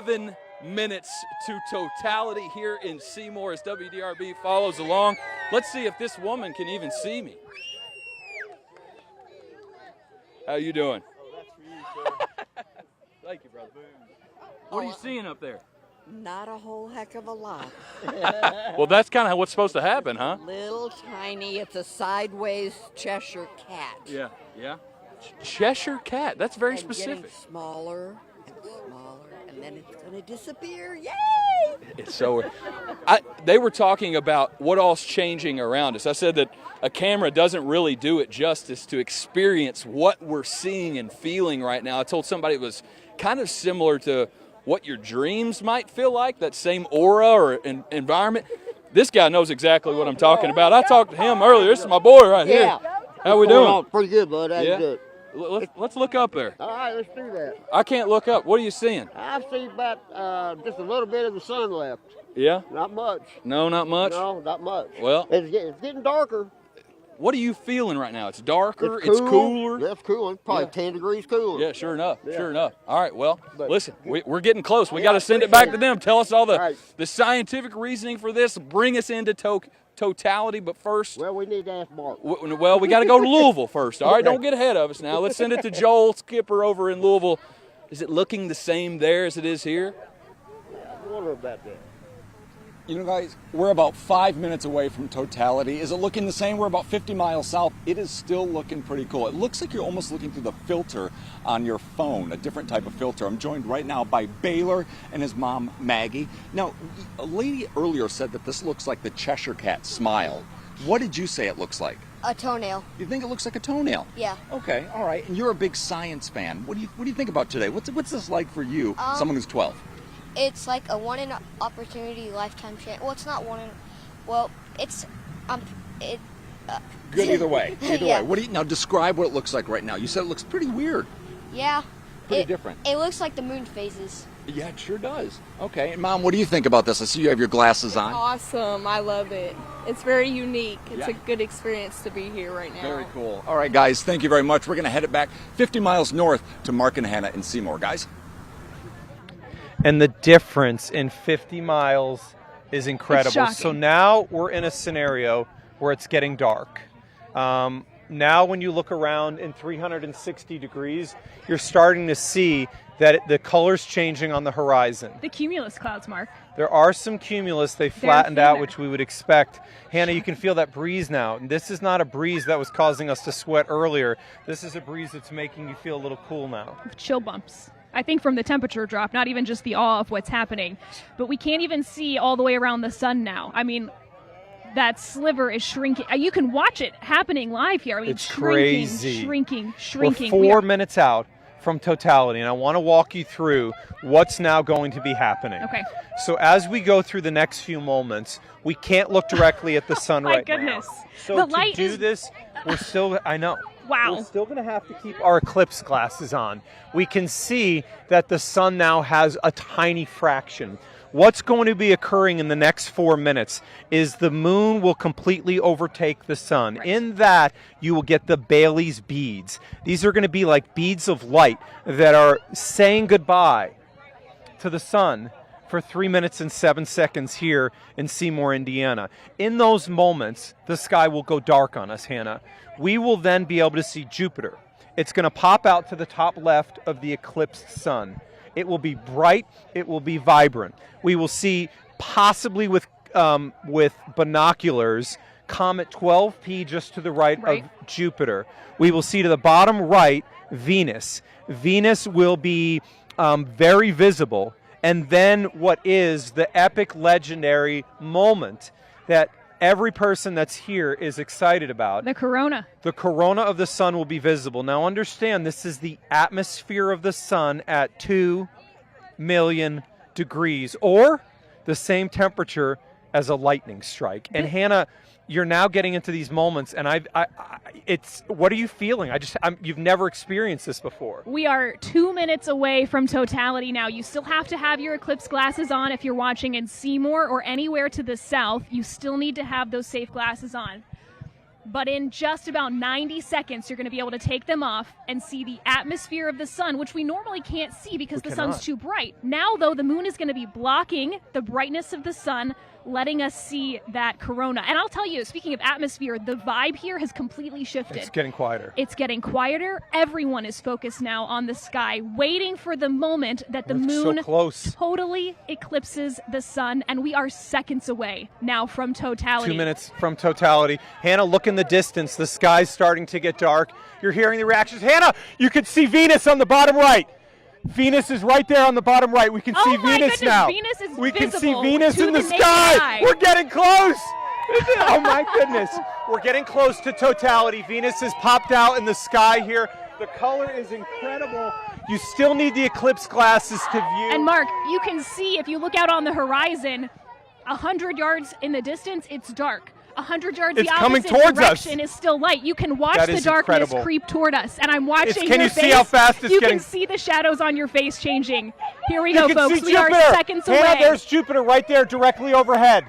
you. 7 minutes to totality here in Seymour as WDRB follows along. Let's see if this woman can even see me. How you doing? Oh, that's for you, sir. Thank you, brother. What are you seeing up there? Not a whole heck of a lot. Well, that's kind of what's supposed to happen, huh? Little tiny, it's a sideways Cheshire cat. Yeah. Cheshire cat, that's very specific. Getting smaller and smaller, and then it's going to disappear. Yay! It's so. They were talking about what all's changing around us. I said that a camera doesn't really do it justice to experience what we're seeing and feeling right now. I told somebody it was kind of similar to what your dreams might feel like, that same aura or environment. This guy knows exactly what I'm talking about. I talked to him earlier. This is my boy right here. How we doing? Pretty good, bud. How you doing? Let's look up there. All right, let's do that. I can't look up. What are you seeing? I see about just a little bit of the sun left. Yeah? Not much. No, not much? No, not much. Well, it's getting darker. What are you feeling right now? It's darker, it's cooler. Yeah, it's cooler. Probably 10 degrees cooler. Yeah, sure enough. All right, well, listen, we're getting close. We got to send it back to them. Tell us all the scientific reasoning for this. Bring us into totality, but first. Well, we need to ask Mark. Well, we got to go to Louisville first. All right, don't get ahead of us now. Let's send it to Joel Skipper over in Louisville. Is it looking the same there as it is here? I wonder about that. You know, guys, we're about 5 minutes away from totality. Is it looking the same? We're about 50 miles south. It is still looking pretty cool. It looks like you're almost looking through the filter on your phone, a different type of filter. I'm joined right now by Baylor and his mom, Maggie. Now, a lady earlier said that this looks like the Cheshire Cat smile. What did you say it looks like? A toenail. You think it looks like a toenail? Yeah. Okay, all right. And you're a big science fan. What do you think about today? What's this like for you, someone who's 12? It's like a one in opportunity lifetime chance. Well, it's not one in. Well, it's Good either way. Either Yeah. way. Now describe what it looks like right now. You said it looks pretty weird. Yeah. Pretty different. It looks like the moon phases. Yeah, it sure does. Okay, and Mom, what do you think about this? I see you have your glasses on. Awesome. I love it. It's very unique. It's Yeah. a good experience to be here right now. Very cool. All right, guys, thank you very much. We're going to head it back 50 miles north to Mark and Hannah in Seymour. Guys? And the difference in 50 miles is incredible. It's shocking. So now we're in a scenario where it's getting dark. Now when you look around in 360 degrees, you're starting to see that the color's changing on the horizon. The cumulus clouds, Mark. There are some cumulus. They flattened out, which we would expect. Hannah, you can feel that breeze now. And this is not a breeze that was causing us to sweat earlier. This is a breeze that's making you feel a little cool now. Chill bumps. I think from the temperature drop, not even just the awe of what's happening. But we can't even see all the way around the sun now. I mean, that sliver is shrinking. You can watch it happening live here. I mean, It's crazy. Shrinking. We're 4 minutes out from totality, and I want to walk you through what's now going to be happening. Okay. So as we go through the next few moments, we can't look directly at the sun My right goodness. now. So The to light do is- this, we're still, I know. Wow. We're still going to have to keep our eclipse glasses on. We can see that the sun now has a tiny fraction. What's going to be occurring in the next 4 minutes is the moon will completely overtake the sun. Right. In that, you will get the Bailey's beads. These are going to be like beads of light that are saying goodbye to the sun for 3 minutes and 7 seconds here in Seymour, Indiana. In those moments, the sky will go dark on us, Hannah. We will then be able to see Jupiter. It's going to pop out to the top left of the eclipsed sun. It will be bright. It will be vibrant. We will see, possibly with binoculars, comet 12P just to the right of Jupiter. We will see to the bottom right Venus. Venus will be very visible. And then what is the epic, legendary moment that every person that's here is excited about? The corona. The corona of the sun will be visible. Now understand, this is the atmosphere of the sun at 2 million degrees, or the same temperature as a lightning strike. And Hannah, you're now getting into these moments, and what are you feeling? You've never experienced this before. We are 2 minutes away from totality now. You still have to have your eclipse glasses on if you're watching in Seymour or anywhere to the south. You still need to have those safe glasses on. But in just about 90 seconds, you're going to be able to take them off and see the atmosphere of the sun, which we normally can't see because the sun's too bright. Now, though, the moon is going to be blocking the brightness of the sun, letting us see that corona. And I'll tell you, speaking of atmosphere, the vibe here has completely shifted. It's getting quieter. It's getting quieter. Everyone is focused now on the sky, waiting for the moment that the moon totally eclipses the sun. And we are seconds away now from totality. 2 minutes from totality. Hannah, look in the distance. The sky's starting to get dark. You're hearing the reactions. Hannah, you can see Venus on the bottom right. Venus is right there on the bottom right. We can see Venus now. Venus is we can see visible Venus to in the naked sky. eye. We're getting close. Oh my goodness. We're getting close to totality. Venus has popped out in the sky here. The color is incredible. You still need the eclipse glasses to view. And Mark, you can see if you look out on the horizon, 100 yards in the distance, it's dark. 100 yards It's the coming opposite towards direction us. is still light. You can watch That the is darkness incredible. creep toward us. And I'm watching Can your you face. see how fast it's you getting? can see the shadows on your face changing. Here we You go, can folks. see We are Jupiter. seconds Hannah, away. there's Jupiter right there directly overhead.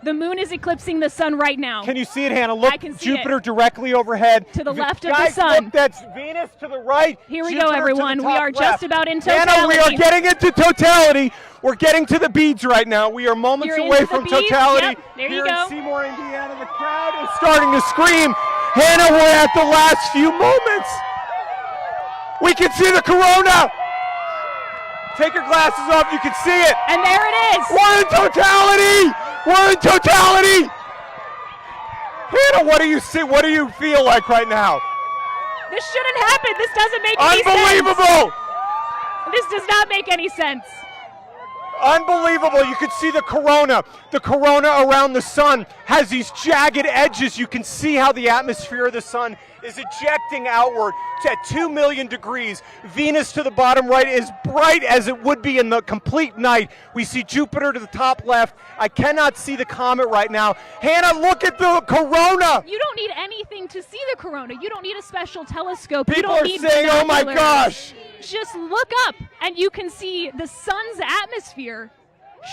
The moon is eclipsing the sun right now. Can you see it, Hannah? Look, I can see Jupiter it. directly overhead. To the left of the Guys, sun. Look, that's Venus to the right. Here we Jupiter go, to the everyone. We top are left. just about in totality. Hannah, we are getting into totality. We're getting to the beads right now. We are moments You're away into the from beads? totality. Yep, there you Here go. in Seymour, Indiana, the crowd is starting to scream. Hannah, we're at the last few moments. We can see the corona. Take your glasses off. You can see it. And there it is. We're in totality. We're in totality. Hannah, what do you see? What do you feel like right now? This shouldn't happen. This doesn't make any sense. Unbelievable. This does not make any sense. Unbelievable. You can see the corona. The corona around the sun has these jagged edges. You can see how the atmosphere of the sun is ejecting outward at 2 million degrees. Venus to the bottom right is bright as it would be in the complete night. We see Jupiter to the top left. I cannot see the comet right now. Hannah, look at the corona. You don't need anything to see the corona. You don't need a special telescope. People you don't are need saying, oh my binoculars. gosh. Just look up and you can see the sun's atmosphere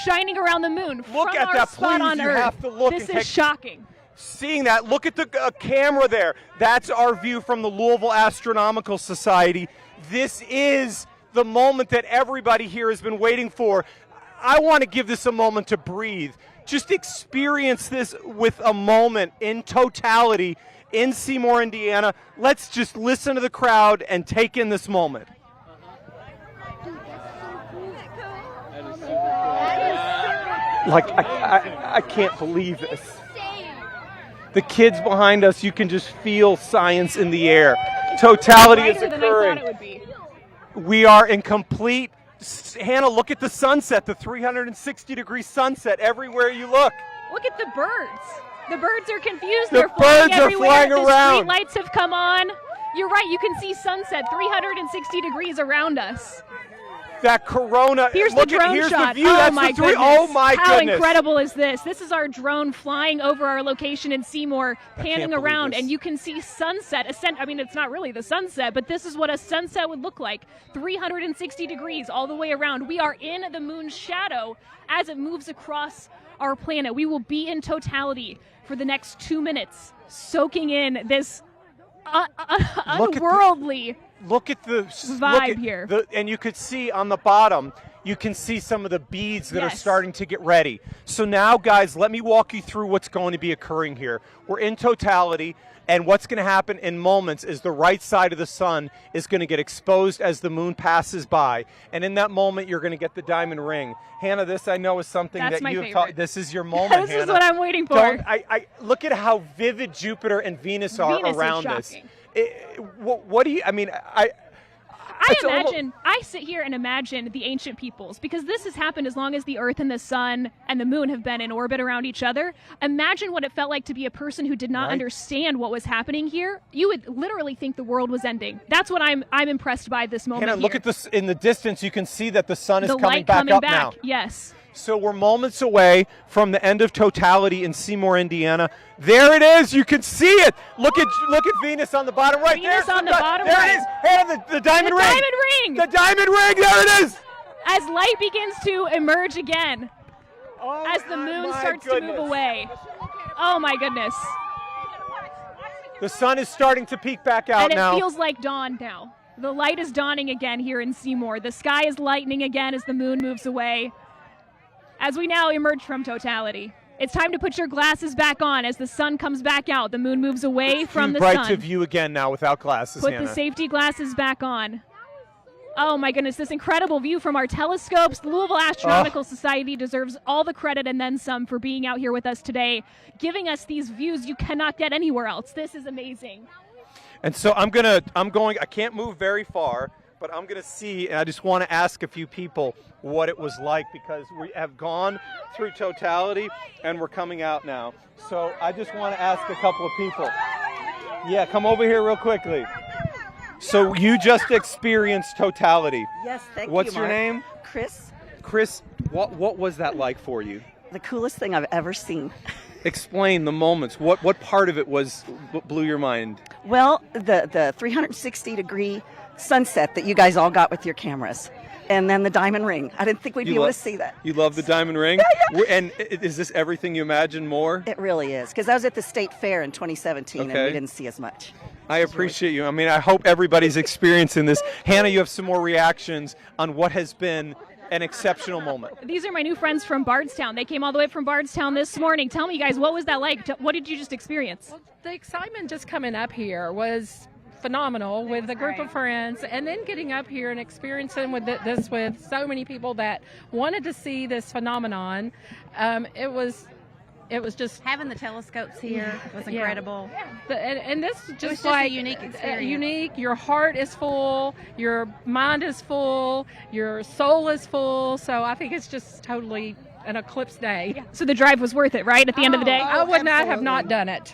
shining around the moon Look from at our that, spot please. on You Earth. have to look This and is take- shocking. Seeing that, look at the camera there. That's our view from the Louisville Astronomical Society. This is the moment that everybody here has been waiting for. I want to give this a moment to breathe. Just experience this with a moment in totality in Seymour, Indiana. Let's just listen to the crowd and take in this moment. Like, I can't believe this. The kids behind us, you can just feel science in the air. Totality is Brighter than I thought occurring. it would be. We are in complete, Hannah, look at the sunset, the 360-degree sunset everywhere you look. Look at the birds. The birds are confused. The They're flying birds are everywhere. flying the around. street lights have come on. You're right. You can see sunset 360 degrees around us. That corona. Here's look the drone here's shot. the view. Oh That's my the three. goodness. Oh my How goodness. incredible is this? This is our drone flying over our location in Seymour, panning believe around, this. and you can see sunset. I mean, it's not really the sunset, but this is what a sunset would look like. 360 degrees all the way around. We are in the moon's shadow as it moves across our planet. We will be in totality for the next 2 minutes, soaking in this unworldly Look at the vibe here. And you could see on the bottom, you can see some of the beads that are Yes. starting to get ready. So now, guys, let me walk you through what's going to be occurring here. We're in totality, and what's going to happen in moments is the right side of the sun is going to get exposed as the moon passes by. And in that moment, you're going to get the diamond ring. Hannah, this I know is something That's that my you have favorite. taught. This is your moment, This Hannah. is what I'm waiting for. I look at how vivid Jupiter and Venus are Venus is around this. shocking. What do you, I mean, I sit here and imagine the ancient peoples, because this has happened as long as the Earth and the Sun and the Moon have been in orbit around each other. Imagine what it felt like to be a person who did not Right. understand what was happening here. You would literally think the world was ending. That's what I'm impressed by this moment. Hannah, look here. at this in the distance. You can see that the sun is the coming light back coming up back. now. Yes. So we're moments away from the end of totality in Seymour, Indiana. There it is. You can see it. Look at Venus on the bottom right. Venus There's on the bottom there right. it is. Hannah, the diamond The ring. diamond ring. The diamond ring. There it is. As light begins to emerge again, as the moon my starts to goodness. move away. Oh my goodness. The sun is starting to peek back out And it now. feels like dawn now. The light is dawning again here in Seymour. The sky is lightening again as the moon moves away. As we now emerge from totality, it's time to put your glasses back on as the sun comes back out. The moon moves away from the bright sun. to view again now without glasses, Put Hannah. the safety glasses back on. Oh my goodness, this incredible view from our telescopes. The Louisville Astronomical Society deserves all the credit and then some for being out here with us today, giving us these views you cannot get anywhere else. This is amazing. And so I can't move very far, but I'm going to see, and I just want to ask a few people what it was like, because we have gone through totality and we're coming out now. So I just want to ask a couple of people. Yeah, come over here real quickly. So you just experienced totality. Yes, thank What's you, your Mark. name? Chris. Chris, what was that like for you? The coolest thing I've ever seen. Explain the moments. What part of it blew your mind? Well, the 360-degree sunset that you guys all got with your cameras, and then the diamond ring. I didn't think we'd be able to see that. You love the diamond ring? And is this everything you imagined more? It really is, because I was at the state fair in 2017, and Okay. we didn't see as much. I appreciate you. I mean, I hope everybody's experiencing this. Hannah, you have some more reactions on what has been an exceptional moment. These are my new friends from Bardstown. They came all the way from Bardstown this morning. Tell me, guys, what was that like? What did you just experience? The excitement just coming up here was phenomenal with a group of friends, and then getting up here and experiencing this with so many people that wanted to see this phenomenon. It was just having the telescopes here was incredible. And this was just just like a unique experience. Unique. Your heart is full, your mind is full, your soul is full. So I think it's just totally an eclipse day. So the drive was worth it, right? At the end of the day, I would not have not done it.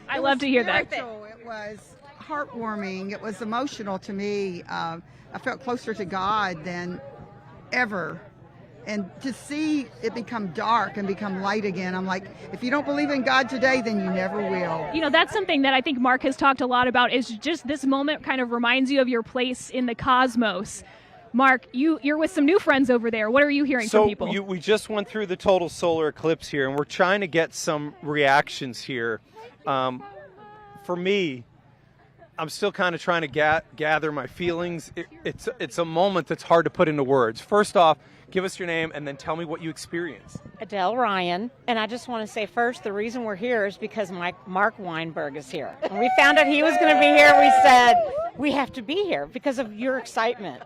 I love to hear that. Spiritual. It was heartwarming. It was emotional to me. I felt closer to God than ever. And to see it become dark and become light again, I'm like, if you don't believe in God today, then you never will. You know, that's something that I think Mark has talked a lot about, is just this moment kind of reminds you of your place in the cosmos. Mark, you're with some new friends over there. What are you hearing from people? So we just went through the total solar eclipse here, and we're trying to get some reactions here. For me, I'm still kind of trying to gather my feelings. It's a moment that's hard to put into words. First off, give us your name and then tell me what you experienced. Adele Ryan, and I just want to say first, the reason we're here is because Mark Weinberg is here. When we found out he was going to be here, we said, we have to be here because of your excitement.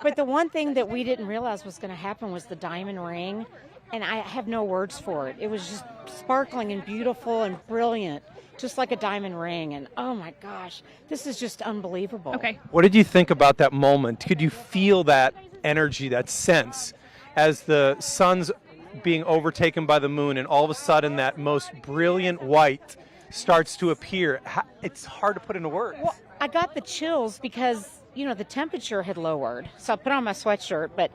But the one thing that we didn't realize was going to happen was the diamond ring, and I have no words for it. It was just sparkling and beautiful and brilliant, just like a diamond ring, and oh my gosh, this is just unbelievable. Okay. What did you think about that moment? Could you feel that energy, that sense, as the sun's being overtaken by the moon, and all of a sudden that most brilliant white starts to appear? It's hard to put into words. Well, I got the chills because, you know, the temperature had lowered, so I put on my sweatshirt, but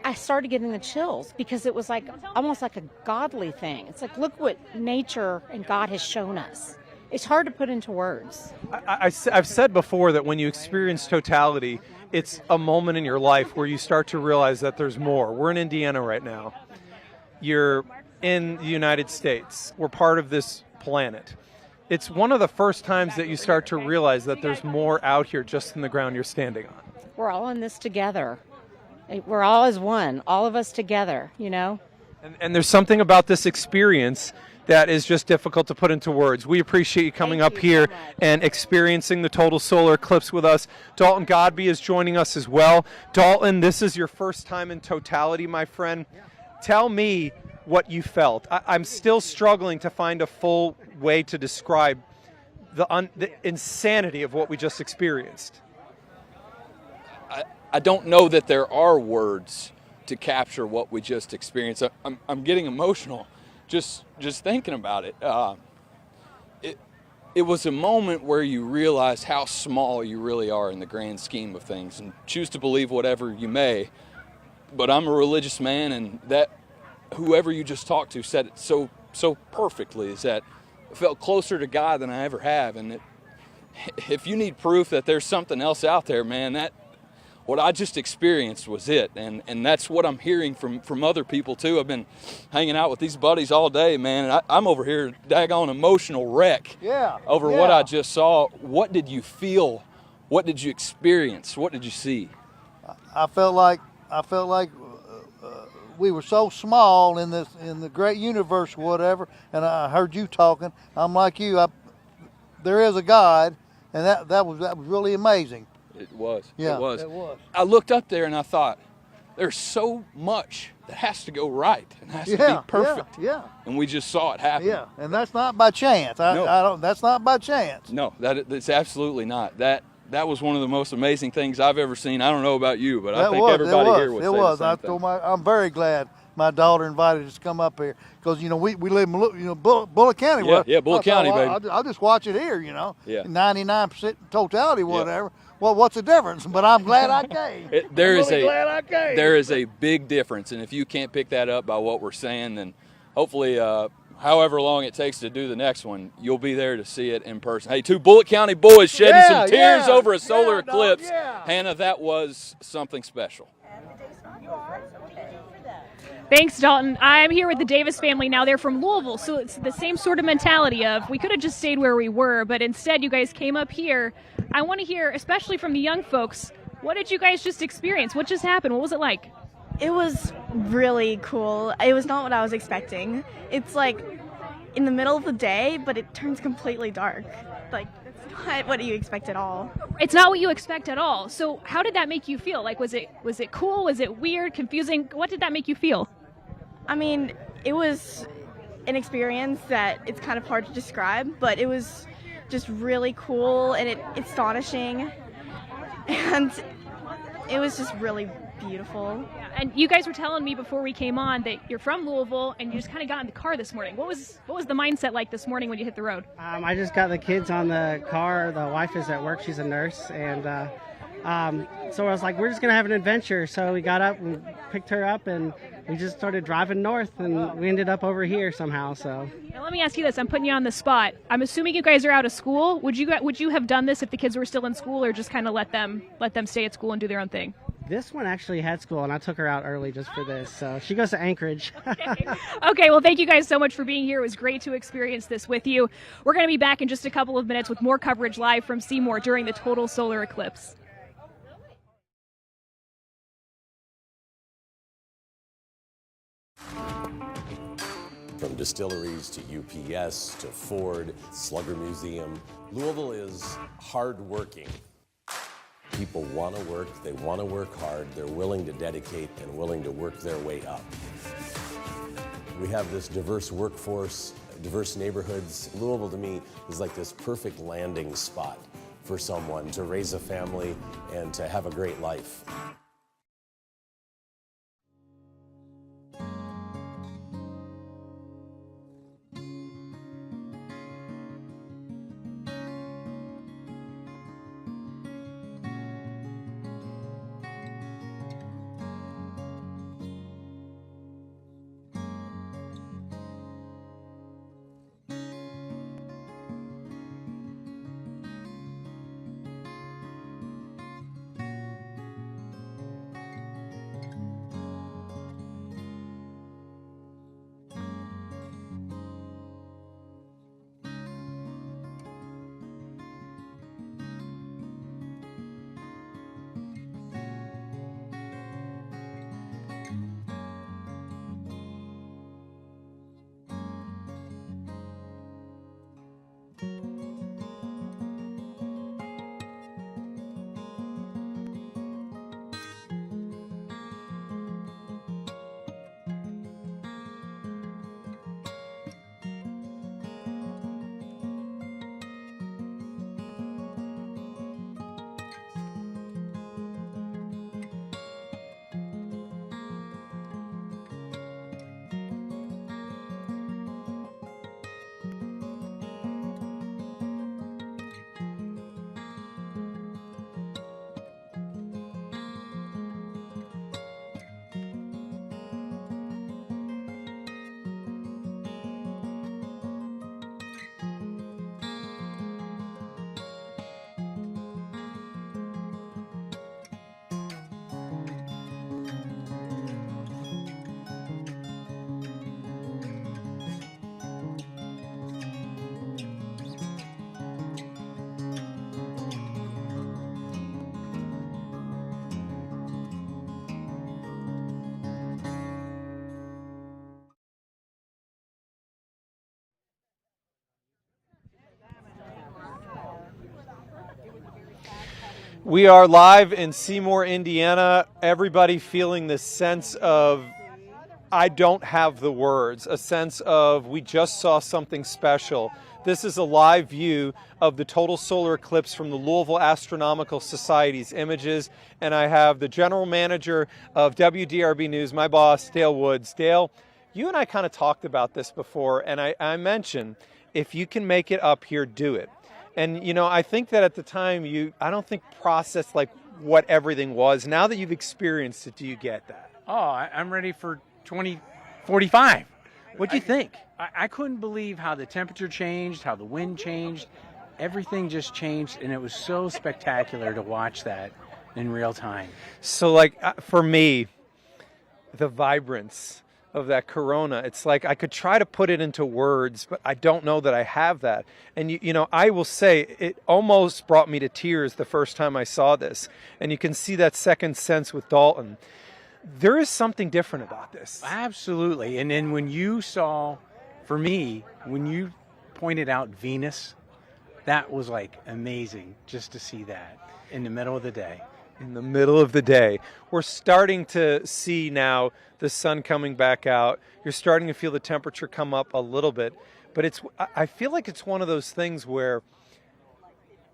I started getting the chills because it was like almost like a godly thing. It's like, look what nature and God has shown us. It's hard to put into words. I've said before that when you experience totality, it's a moment in your life where you start to realize that there's more. We're in Indiana right now. You're in the United States. We're part of this planet. It's one of the first times that you start to realize that there's more out here just than the ground you're standing on. We're all in this together. We're all as one, all of us together, you know. And there's something about this experience that is just difficult to put into words. We appreciate you coming up here and experiencing the total solar eclipse with us. Dalton Godby is joining us as well. Dalton, this is your first time in totality, my friend. Tell me what you felt. I'm still struggling to find a full way to describe the insanity of what we just experienced. I don't know that there are words to capture what we just experienced. I'm getting emotional just thinking about it. It was a moment where you realize how small you really are in the grand scheme of things, and choose to believe whatever you may. But I'm a religious man, and that whoever you just talked to said it so perfectly, is that I felt closer to God than I ever have. And if you need proof that there's something else out there, man, what I just experienced was it, and that's what I'm hearing from other people too. I've been hanging out with these buddies all day, man, and I'm over here daggone emotional wreck over what I just saw. What did you feel? What did you experience? What did you see? I felt like we were so small in the great universe, or whatever. And I heard you talking. I'm like you. There is a God, and that was really amazing. It was. Yeah, it was. It was. I looked up there and I thought, there's so much that has to go right and has to be perfect. Yeah. And we just saw it happen. Yeah, and that's not by chance. I don't. That's not by chance. No, that's absolutely not. That was one of the most amazing things I've ever seen. I don't know about you, but I think everybody here would say the same thing. I'm very glad my daughter invited us to come up here, because we live in Bullitt County. Yeah, Bullitt County, baby. I'll just watch it here. Yeah. 99% totality, whatever. Yeah. Well, what's the difference? But I'm glad I came. There is a big difference, and if you can't pick that up by what we're saying, then hopefully, however long it takes to do the next one, you'll be there to see it in person. Hey, two Bullitt County boys shedding some tears over a solar eclipse. Hannah, that was something special. Thanks, Dalton. I'm here with the Davis family now. They're from Louisville, so it's the same sort of mentality of we could have just stayed where we were, but instead you guys came up here. I want to hear, especially from the young folks, what did you guys just experience? What just happened? What was it like? It was really cool. It was not what I was expecting. It's like in the middle of the day, but it turns completely dark. Like, it's not what you expect at all. It's not what you expect at all. So how did that make you feel? Like, was it cool? Was it weird, confusing? What did that make you feel? I mean, it was an experience that it's kind of hard to describe, but it was just really cool and astonishing, and it was just really beautiful. Yeah, and you guys were telling me before we came on that you're from Louisville and you just kind of got in the car this morning. What was the mindset like this morning when you hit the road? I just got the kids on the car. The wife is at work. She's a nurse, and so I was like, we're just going to have an adventure. So we got up and picked her up, and we just started driving north, and we ended up over here somehow. So now let me ask you this. I'm putting you on the spot. I'm assuming you guys are out of school. Would you have done this if the kids were still in school, or just kind of let them stay at school and do their own thing? This one actually had school, and I took her out early just for this. So she goes to Anchorage. Okay, well, thank you guys so much for being here. It was great to experience this with you. We're going to be back in just a couple of minutes with more coverage live from Seymour during the total solar eclipse. From distilleries to UPS to Ford, Slugger Museum, Louisville is hardworking. People want to work, they want to work hard, they're willing to dedicate and willing to work their way up. We have this diverse workforce, diverse neighborhoods. Louisville to me is like this perfect landing spot for someone to raise a family and to have a great life. We are live in Seymour, Indiana. Everybody feeling this sense of, I don't have the words, a sense of we just saw something special. This is a live view of the total solar eclipse from the Louisville Astronomical Society's images. And I have the general manager of WDRB News, my boss, Dale Woods. Dale, you and I kind of talked about this before, and I mentioned, if you can make it up here, do it. And, you know, I think that at the time I don't think processed like what everything was. Now that you've experienced it, do you get that? Oh, I'm ready for 2045. What'd you think? I couldn't believe how the temperature changed, how the wind changed. Everything just changed, and it was so spectacular to watch that in real time. So, like, for me, the vibrance of that corona, it's like I could try to put it into words, but I don't know that I have that. And you know, I will say it almost brought me to tears the first time I saw this. And you can see that second sense with Dalton. There is something different about this. Absolutely. And then when you saw, for me, when you pointed out Venus, that was like amazing just to see that in the middle of the day. In the middle of the day. We're starting to see now the sun coming back out. You're starting to feel the temperature come up a little bit. But I feel like it's one of those things where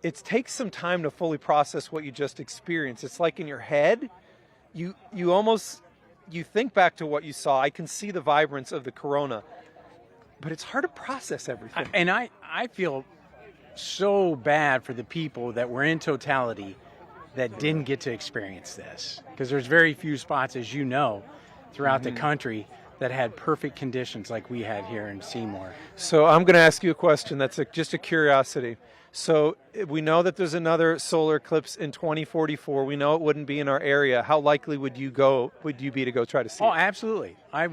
it takes some time to fully process what you just experienced. It's like in your head, you think back to what you saw. I can see the vibrance of the corona, but it's hard to process everything. And I feel so bad for the people that were in totality that didn't get to experience this, because there's very few spots, as you know, throughout the country that had perfect conditions like we had here in Seymour. So I'm going to ask you a question that's just a curiosity. So we know that there's another solar eclipse in 2044. We know it wouldn't be in our area. How likely would you be to go try to see it? Oh, absolutely. I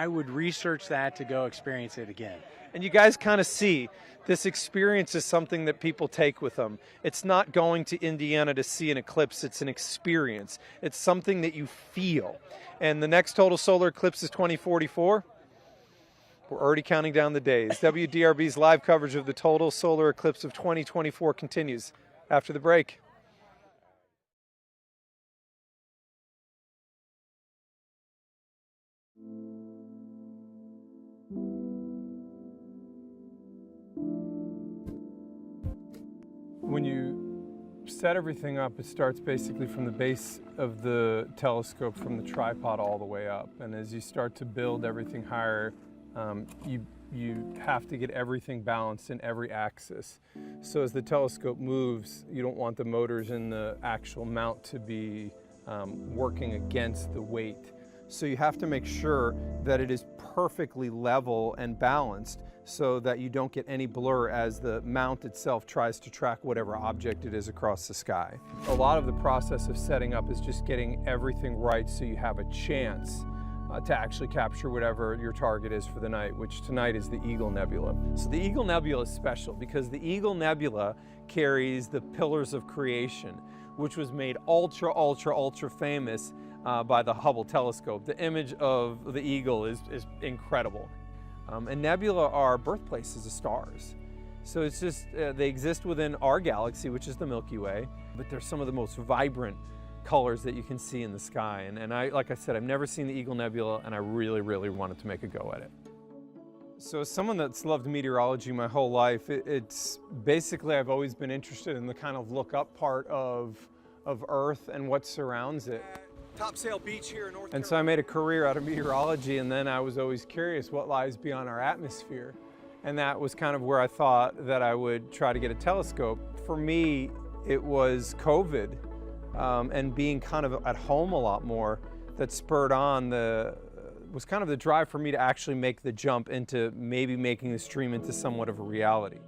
would research that to go experience it again. And you guys kind of see this experience is something that people take with them. It's not going to Indiana to see an eclipse. It's an experience. It's something that you feel. And the next total solar eclipse is 2044. We're already counting down the days. WDRB's live coverage of the total solar eclipse of 2024 continues after the break. When you set everything up, it starts basically from the base of the telescope, from the tripod all the way up. And as you start to build everything higher, you have to get everything balanced in every axis. So as the telescope moves, you don't want the motors in the actual mount to be working against the weight. So you have to make sure that it is perfectly level and balanced so that you don't get any blur as the mount itself tries to track whatever object it is across the sky. A lot of the process of setting up is just getting everything right so you have a chance to actually capture whatever your target is for the night, which tonight is the Eagle Nebula. So the Eagle Nebula is special because the Eagle Nebula carries the Pillars of Creation, which was made ultra, ultra, ultra famous by the Hubble telescope. The image of the eagle is incredible. And nebula are birthplaces of stars. So it's just, they exist within our galaxy, which is the Milky Way, but they're some of the most vibrant colors that you can see in the sky. And I, like I said, I've never seen the Eagle Nebula, and I really, really wanted to make a go at it. So as someone that's loved meteorology my whole life, it's basically I've always been interested in the kind of look up part of Earth and what surrounds it. Topsail Beach here in North Carolina. And so I made a career out of meteorology, and then I was always curious what lies beyond our atmosphere. And that was kind of where I thought that I would try to get a telescope. For me, it was COVID and being kind of at home a lot more that spurred on was kind of the drive for me to actually make the jump into maybe making this dream into somewhat of a reality.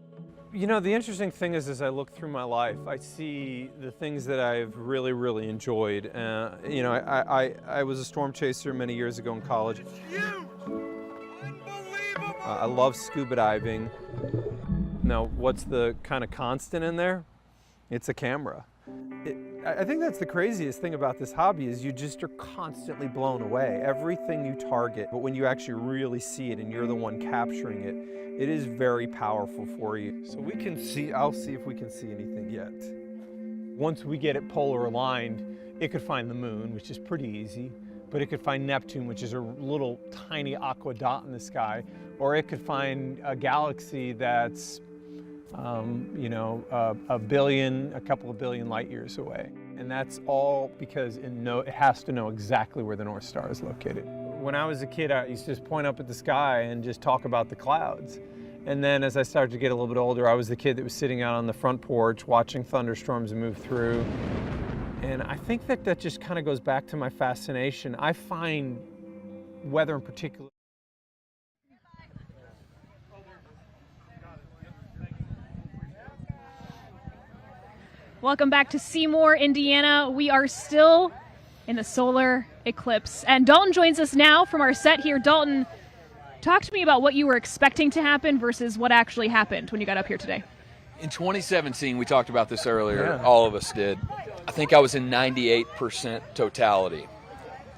You know, the interesting thing is, as I look through my life, I see the things that I've really, really enjoyed. You know, I was a storm chaser many years ago in college. I love scuba diving. Now, what's the kind of constant in there? It's a camera. I think that's the craziest thing about this hobby is you just are constantly blown away. Everything you target, but when you actually really see it and you're the one capturing it, it is very powerful for you. So we can see, I'll see if we can see anything yet. Once we get it polar aligned, it could find the moon, which is pretty easy, but it could find Neptune, which is a little tiny aqua dot in the sky, or it could find a galaxy that's you know, a couple of billion light years away. And that's all because it has to know exactly where the North Star is located. When I was a kid, I used to just point up at the sky and just talk about the clouds. And then as I started to get a little bit older, I was the kid that was sitting out on the front porch watching thunderstorms move through. And I think that just kind of goes back to my fascination. I find weather in particular. Welcome back to Seymour, Indiana. We are still in the solar eclipse. And Dalton joins us now from our set here. Dalton, talk to me about what you were expecting to happen versus what actually happened when you got up here today. In 2017, we talked about this earlier, all of us did. I think I was in 98% totality.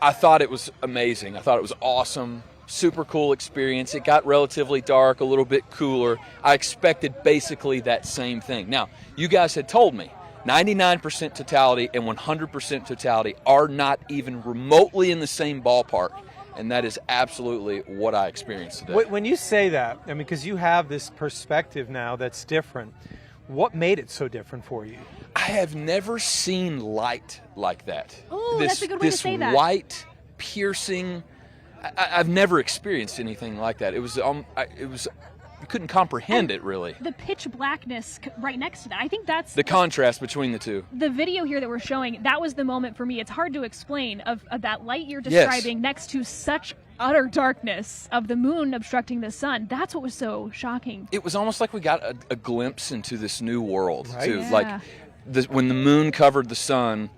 I thought it was amazing. I thought it was awesome, super cool experience. It got relatively dark, a little bit cooler. I expected basically that same thing. Now, you guys had told me 99% totality and 100% totality are not even remotely in the same ballpark. And that is absolutely what I experienced today. When you say that, I mean, because you have this perspective now that's different, what made it so different for you? I have never seen light like that. Oh, that's a good way to say that. This white, piercing, I've never experienced anything like that. It was you couldn't comprehend it really. The pitch blackness right next to that, I think that's the contrast between the two. The video here that we're showing, that was the moment for me. It's hard to explain of that light you're describing next to such utter darkness of the moon obstructing the sun. That's what was so shocking. It was almost like we got a glimpse into this new world too. Yeah. Like when the moon covered the sun,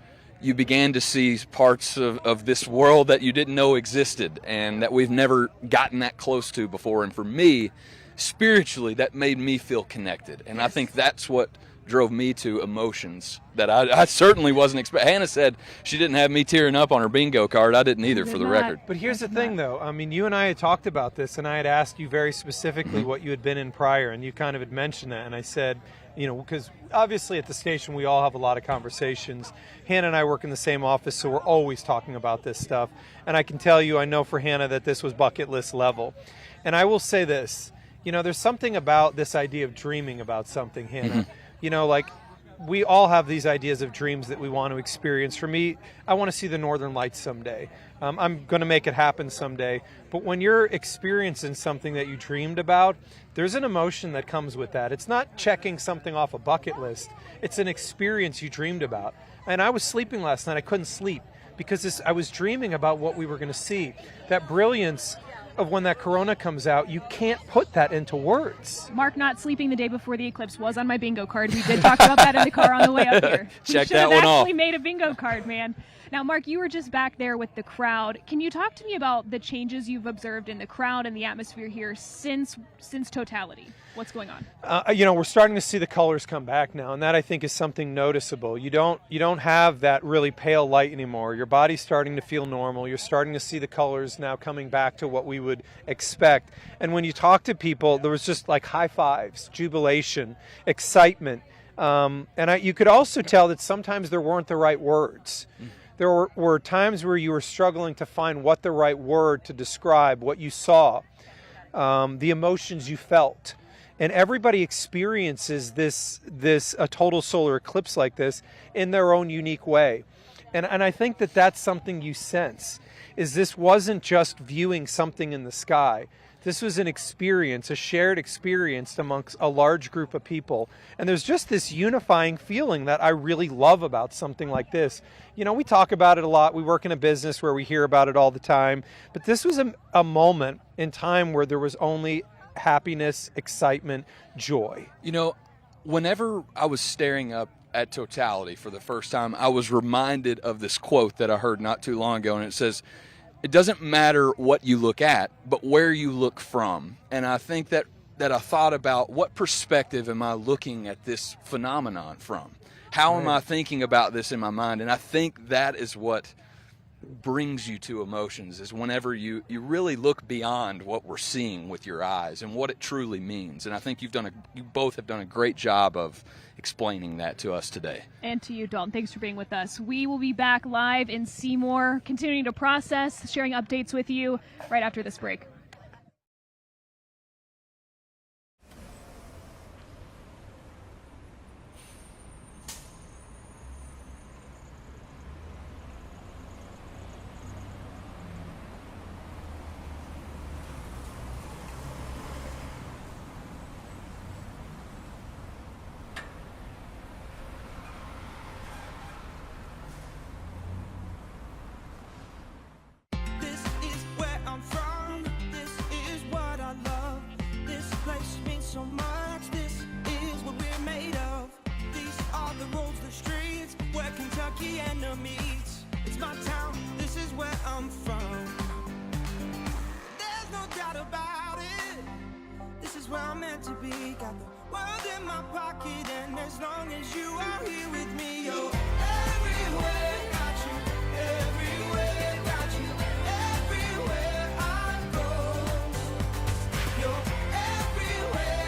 you began to see parts of this world that you didn't know existed and that we've never gotten that close to before. And for me, spiritually, that made me feel connected. And I think that's what drove me to emotions that I certainly wasn't expecting. Hannah said she didn't have me tearing up on her bingo card. I didn't either, for the record. But here's the thing, though. I mean, you and I had talked about this, and I had asked you very specifically what you had been in prior, and you kind of had mentioned that. And I said, you know, because obviously at the station we all have a lot of conversations. Hannah and I work in the same office, so we're always talking about this stuff. And I can tell you, I know for Hannah that this was bucket list level. And I will say this. You know, there's something about this idea of dreaming about something, Hannah. You know, like, we all have these ideas of dreams that we want to experience. For me, I want to see the Northern Lights someday. I'm going to make it happen someday. But when you're experiencing something that you dreamed about, there's an emotion that comes with that. It's not checking something off a bucket list. It's an experience you dreamed about. And I was sleeping last night. I couldn't sleep because I was dreaming about what we were going to see. That brilliance of when that corona comes out, you can't put that into words. Mark not sleeping the day before the eclipse was on my bingo card. We did talk about that in the car on the way up here. Check that one off. We should have actually made a bingo card, man. Now, Mark, you were just back there with the crowd. Can you talk to me about the changes you've observed in the crowd and the atmosphere here since Totality? What's going on? We're starting to see the colors come back now, and that I think is something noticeable. You don't have that really pale light anymore. Your body's starting to feel normal. You're starting to see the colors now coming back to what we would expect. And when you talk to people, there was just like high fives, jubilation, excitement. You could also tell that sometimes there weren't the right words. There were times where you were struggling to find what the right word to describe what you saw, the emotions you felt. And everybody experiences a total solar eclipse like this in their own unique way. And I think that that's something you sense, is this wasn't just viewing something in the sky. This was an experience, a shared experience amongst a large group of people. And there's just this unifying feeling that I really love about something like this. We talk about it a lot. We work in a business where we hear about it all the time. But this was a moment in time where there was only happiness, excitement, joy. Whenever I was staring up at Totality for the first time, I was reminded of this quote that I heard not too long ago, and it says, "It doesn't matter what you look at, but where you look from." And I think that I thought about, what perspective am I looking at this phenomenon from? How am I thinking about this in my mind? And I think that is what brings you to emotions, is whenever you really look beyond what we're seeing with your eyes and what it truly means. And I think you both have done a great job of explaining that to us today. And to you, Dalton. Thanks for being with us. We will be back live in Seymour, continuing to process, sharing updates with you right after this break. So much, this is what we're made of. These are the roads, the streets, where Kentucky meets. It's my town, this is where I'm from. There's no doubt about it, this is where I'm meant to be. Got the world in my pocket, and as long as you are here with me, you're everywhere. Got you everywhere, got you everywhere I go. You're everywhere.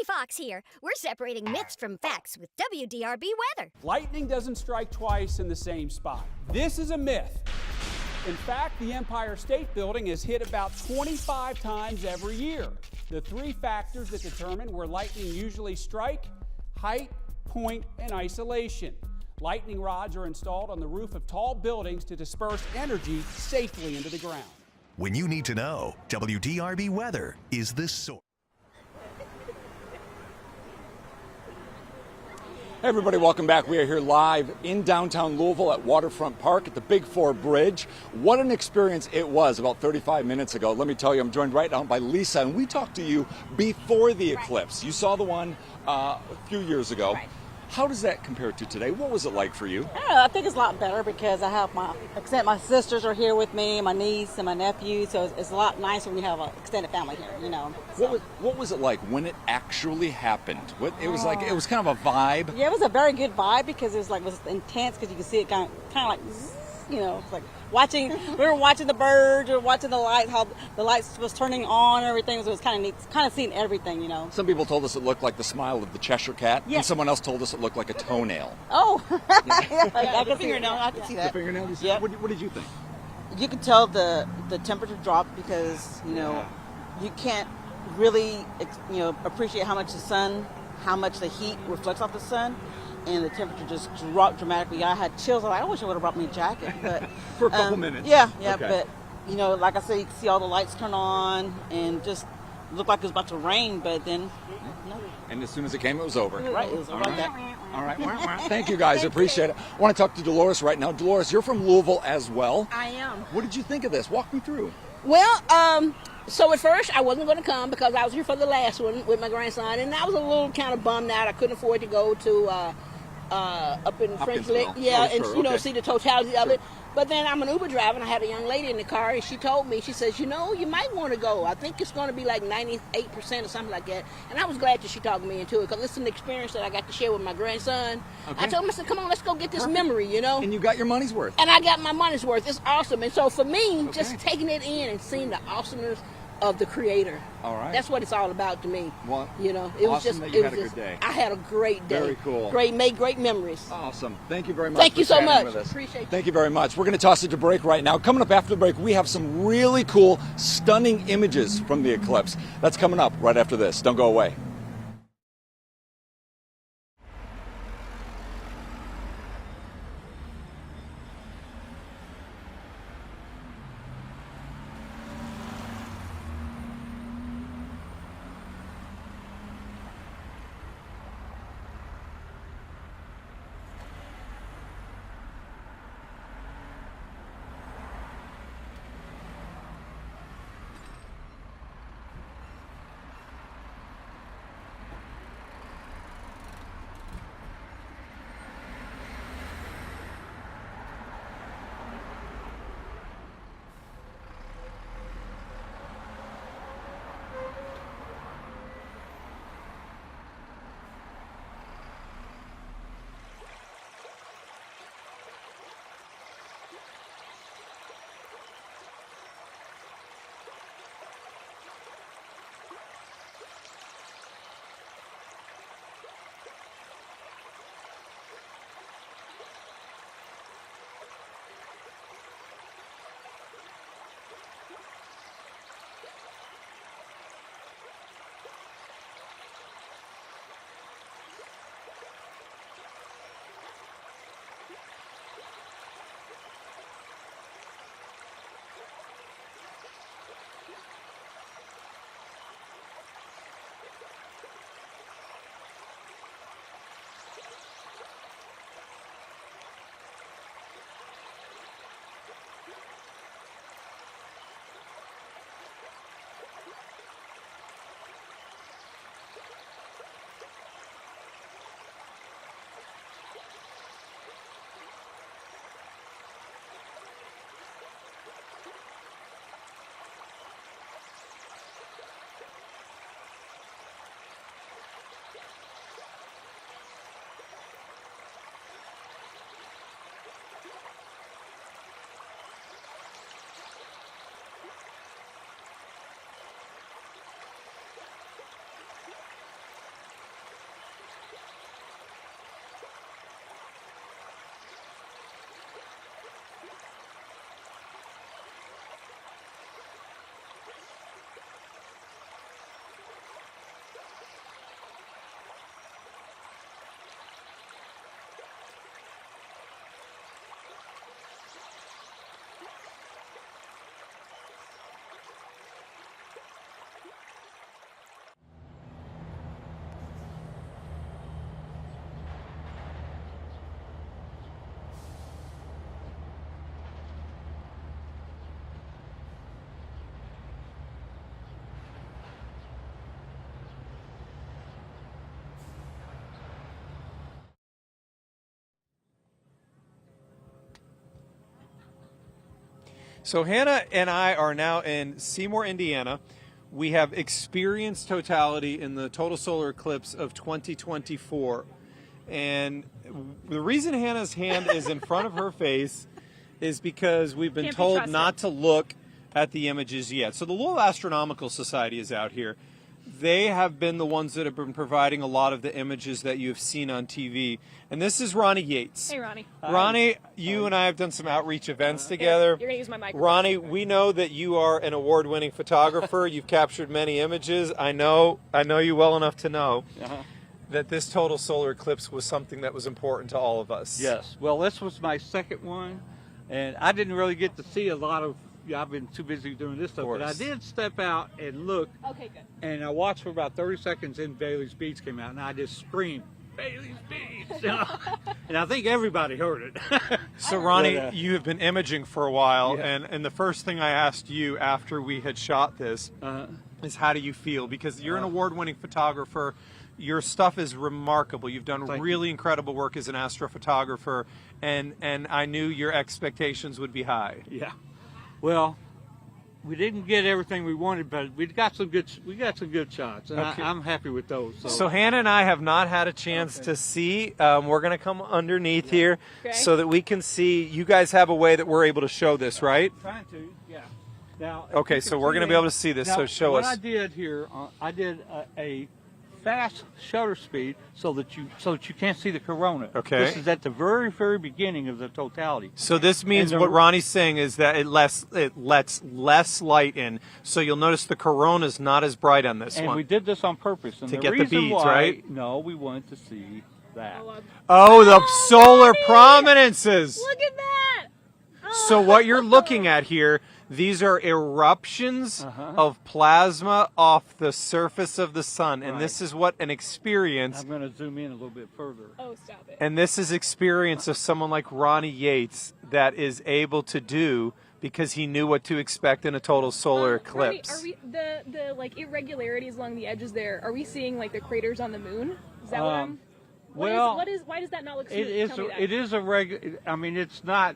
Fox here. We're separating myths from facts with WDRB weather. Lightning doesn't strike twice in the same spot. This is a myth. In fact, the Empire State Building is hit about 25 times every year. The three factors that determine where lightning usually strike: height, point, and isolation. Lightning rods are installed on the roof of tall buildings to disperse energy safely into the ground. When you need to know, WDRB weather is the source. Hey everybody, welcome back. We are here live in downtown Louisville at Waterfront Park at the Big Four Bridge. What an experience it was about 35 minutes ago. Let me tell you, I'm joined right now by Lisa, and we talked to you before the eclipse. You saw the one a few years ago. How does that compare to today? What was it like for you? I think it's a lot better because I have my sisters are here with me, my niece and my nephew, so it's a lot nicer when you have an extended family here, you know. So. What was it like when it actually happened? It was kind of a vibe. Yeah, it was a very good vibe because it was intense because you could see it kind of like, you know, it's like we were watching the birds or watching the lights, how the lights was turning on and everything. So it was kind of neat, kind of seeing everything, you know. Some people told us it looked like the smile of the Cheshire Cat, yeah. And someone else told us it looked like a toenail. Oh, yeah, I the can see it. I can see that. The fingernail, you see? Yeah. What did you think? You could tell the temperature dropped because, you know, you can't really, you know, appreciate how much the heat reflects off the sun. And the temperature just dropped dramatically. I had chills. I wish I would have brought me a jacket, but for a couple minutes. Yeah, okay. But you know, like I said, you can see all the lights turn on, and just looked like it was about to rain. But then, no. And as soon as it came, it was over. Right, it was over like that. All right. Thank you guys. Appreciate it. I want to talk to Dolores right now. Dolores, you're from Louisville as well. I am. What did you think of this? Walk me through. Well, so at first I wasn't going to come because I was here for the last one with my grandson, and I was a little kind of bummed out. I couldn't afford to go to up in French Lick, and you know, see the totality of it. But then I'm an Uber driver, and I had a young lady in the car, and she told me, she says, you know, you might want to go. I think it's going to be like 98% or something like that. And I was glad that she talked me into it because it's an experience that I got to share with my grandson. Okay. I told him, I said, come on, let's go get this memory, you know. And you got your money's worth. And I got my money's worth. It's awesome. And so for me, just taking it in and seeing the awesomeness of the Creator. All right. That's what it's all about to me. Well, you know, it was just. That you had a good day. I had a great day. Very cool. Made great memories. Awesome. Thank you very much. Thank you so much. Appreciate it. Thank you very much. We're going to toss it to break right now. Coming up after the break, we have some really cool, stunning images from the eclipse. That's coming up right after this. Don't go away. So Hannah and I are now in Seymour, Indiana. We have experienced totality in the total solar eclipse of 2024. And the reason Hannah's hand is in front of her face is because we've been told not to look at the images yet. So the Louisville Astronomical Society is out here. They have been the ones that have been providing a lot of the images that you have seen on TV. And this is Ronnie Yates. Hey, Ronnie. Ronnie, you and I have done some outreach events together. You're going to use my microphone. Ronnie, we know that you are an award-winning photographer. You've captured many images. I know you well enough to know that this total solar eclipse was something that was important to all of us. Yes. Well, this was my second one, and I didn't really get to see a lot of. I've been too busy doing this stuff, but I did step out and look. Okay, good. And I watched for about 30 seconds, and Bailey's Beach came out, and I just screamed, Bailey's Beach! And I think everybody heard it. So, Ronnie, you have been imaging for a while, and the first thing I asked you after we had shot this is how do you feel? Because you're an award-winning photographer. Your stuff is remarkable. You've done really incredible work as an astrophotographer, and I knew your expectations would be high. Yeah. Well, we didn't get everything we wanted, but we got some good shots, and I'm happy with those. So Hannah and I have not had a chance to see. We're going to come underneath here so that we can see. You guys have a way that we're able to show this, right? Trying to, yeah. Now, okay, so we're going to be able to see this. Now, so show us. What I did here, I did a fast shutter speed so that you can't see the corona. Okay. This is at the very beginning of the totality. So this means what Ronnie's saying is that it lets less light in. So you'll notice the corona's not as bright on this one. And we did this on purpose. And to the get the reason beads, why, right? No, we wanted to see that. Oh, the solar prominences. Look at that. So what you're looking at here, these are eruptions of plasma off the surface of the sun, and this is what an experience. I'm going to zoom in a little bit further. Oh, stop it. And this is experience of someone like Ronnie Yates that is able to do because he knew what to expect in a total solar eclipse. Ronnie, are we the like irregularities along the edges there? Are we seeing like the craters on the moon? Is that what I'm? Why does that not look smooth? It is a regular. I mean, it's not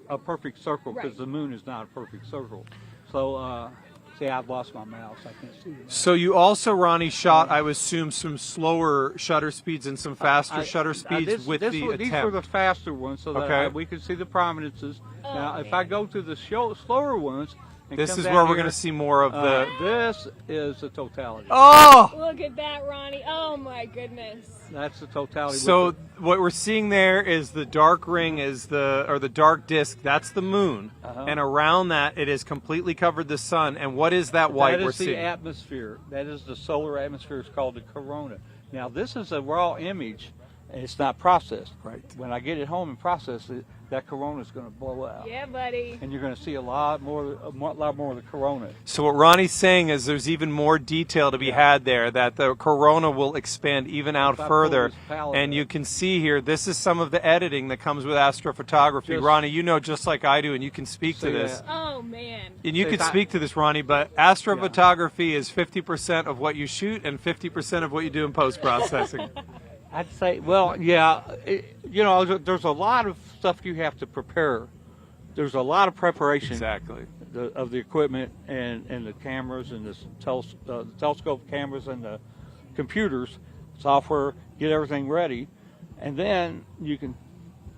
a perfect circle because the moon is not a perfect circle. So, see, I've lost my mouse. I can't see it. So you also, Ronnie, shot, I would assume, some slower shutter speeds and some faster shutter speeds with the attempt. These were the faster ones so that we could see the prominences. Now, if I go to the slower ones. This is where we're going to see more of the... This is the totality. Oh! Look at that, Ronnie. Oh, my goodness. That's the totality. So what we're seeing there is the dark ring or the dark disk. That's the moon. And around that, it has completely covered the sun. And what is that white we're seeing? That is the atmosphere. That is the solar atmosphere. It's called the corona. Now, this is a raw image. And it's not processed. Right. When I get it home and process it, that corona is going to blow out. Yeah, buddy. And you're going to see a lot more of the corona. So what Ronnie's saying is there's even more detail to be had there, that the corona will expand even out further. And you can see here, this is some of the editing that comes with astrophotography. Ronnie, you know just like I do, and you can speak to this. Oh, man. And you can speak to this, Ronnie, but astrophotography is 50% of what you shoot and 50% of what you do in post-processing. I'd say, well, yeah, there's a lot of stuff you have to prepare. There's a lot of preparation of the equipment and the cameras and the telescope cameras and the computers, software, get everything ready, and then you can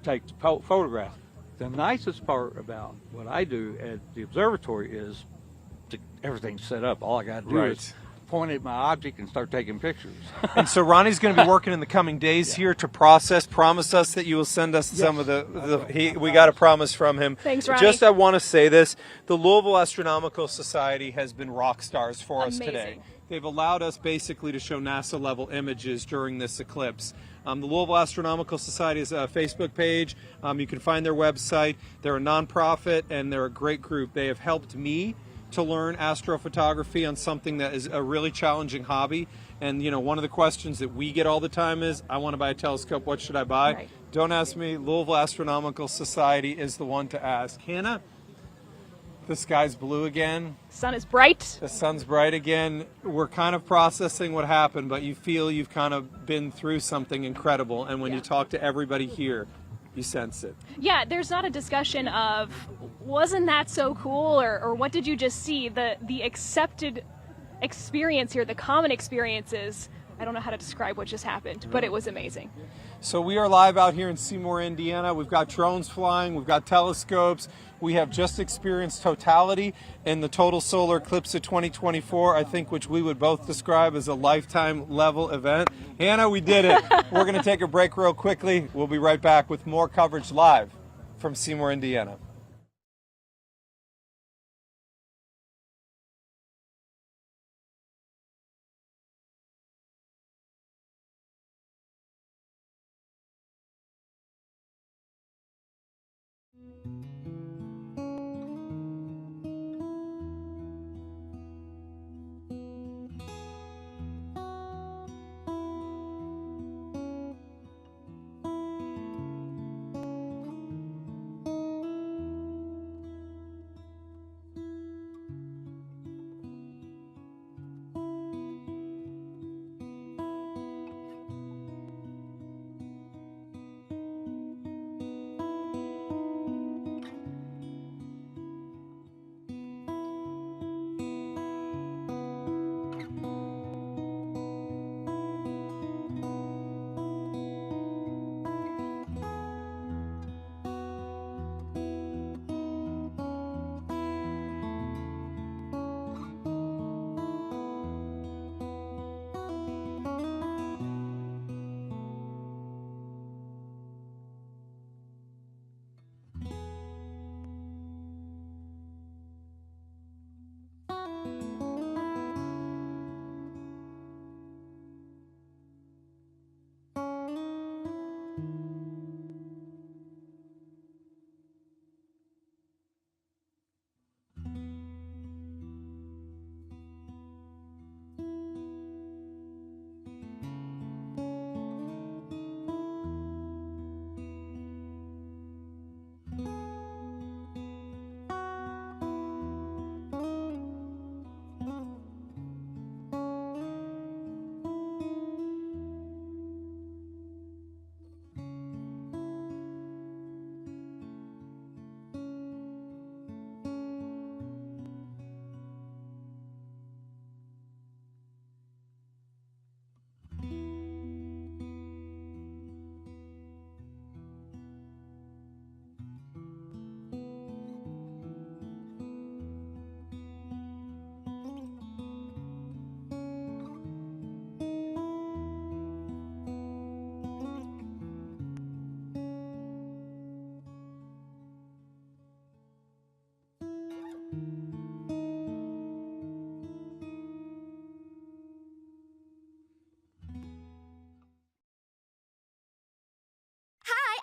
take the photograph. The nicest part about what I do at the observatory is everything's set up. All I got to do is point at my object and start taking pictures. And so Ronnie's going to be working in the coming days here to process. Promise us that you will send us some of we got a promise from him. Thanks, Ronnie. Just I want to say this. The Louisville Astronomical Society has been rock stars for us today. They've allowed us basically to show NASA-level images during this eclipse. The Louisville Astronomical Society is a Facebook page. You can find their website. They're a nonprofit, and they're a great group. They have helped me to learn astrophotography on something that is a really challenging hobby. And one of the questions that we get all the time is, I want to buy a telescope, what should I buy? Right. Don't ask me. Louisville Astronomical Society is the one to ask. Hannah, the sky's blue again. Sun is bright. The sun's bright again. We're kind of processing what happened, but you feel you've kind of been through something incredible. And when you talk to everybody here, you sense it. Yeah, there's not a discussion of wasn't that so cool, or what did you just see? The accepted experience here, the common experiences. I don't know how to describe what just happened, but it was amazing. So we are live out here in Seymour, Indiana. We've got drones flying, we've got telescopes. We have just experienced totality in the Total Solar Eclipse of 2024, I think, which we would both describe as a lifetime level event. Hannah, we did it. We're going to take a break real quickly. We'll be right back with more coverage live from Seymour, Indiana.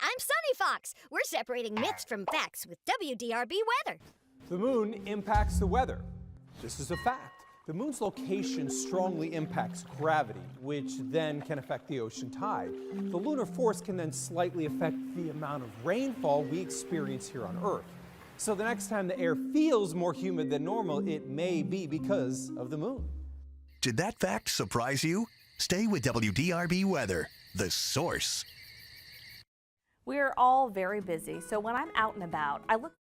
I'm Sunny Fox. We're separating myths from facts with WDRB weather. The moon impacts the weather. This is a fact. The moon's location strongly impacts gravity, which then can affect the ocean tide. The lunar force can then slightly affect the amount of rainfall we experience here on Earth. So the next time the air feels more humid than normal, it may be because of the moon. Did that fact surprise you? Stay with WDRB Weather, the source. We're all very busy, so when I'm out and about, I look.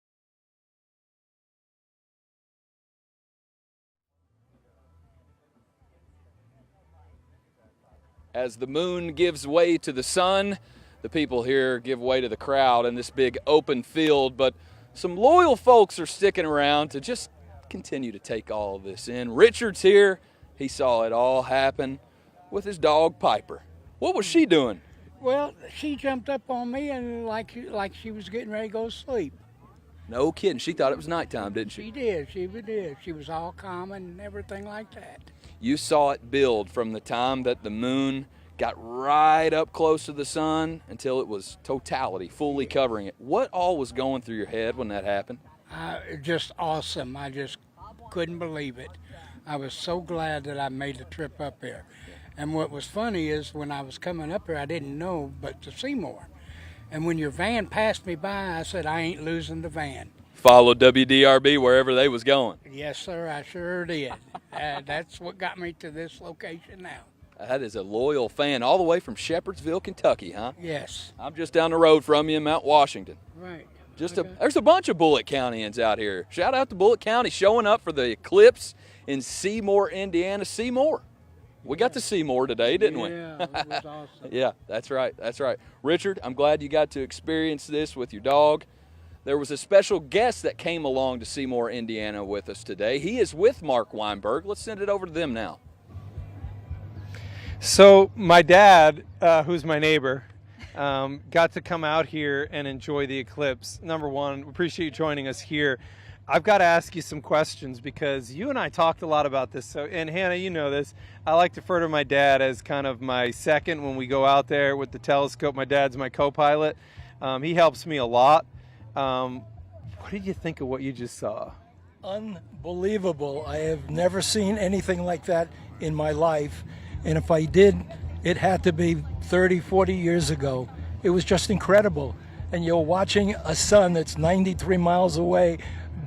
As the moon gives way to the sun, the people here give way to the crowd in this big open field, but some loyal folks are sticking around to just continue to take all of this in. Richard's here. He saw it all happen with his dog Piper. What was she doing? Well, she jumped up on me and like she was getting ready to go to sleep. No kidding. She thought it was nighttime, didn't she? She did. She did. She was all calm and everything like that. You saw it build from the time that the moon got right up close to the sun until it was totality, fully covering it. What all was going through your head when that happened? Just awesome. I just couldn't believe it. I was so glad that I made the trip up here. And what was funny is when I was coming up here, I didn't know but to Seymour. And when your van passed me by, I said, I ain't losing the van. Followed WDRB wherever they was going. Yes, sir, I sure did. That's what got me to this location now. That is a loyal fan all the way from Shepherdsville, Kentucky, huh? Yes. I'm just down the road from you in Mount Washington. Right. There's a bunch of Bullitt Countyans out here. Shout out to Bullitt County showing up for the eclipse in Seymour, Indiana. Seymour. We got to see more today, didn't we? Yeah, it was awesome. Yeah, that's right. That's right. Richard, I'm glad you got to experience this with your dog. There was a special guest that came along to Seymour, Indiana with us today. He is with Mark Weinberg. Let's send it over to them now. So my dad, who's my neighbor, got to come out here and enjoy the eclipse. Number one, appreciate you joining us here. I've got to ask you some questions because you and I talked a lot about this. So, and Hannah, you know this. I like to refer to my dad as kind of my second when we go out there with the telescope. My dad's my co-pilot. He helps me a lot. What did you think of what you just saw? Unbelievable. I have never seen anything like that in my life. And if I did, it had to be 30, 40 years ago. It was just incredible. And you're watching a sun that's 93 miles away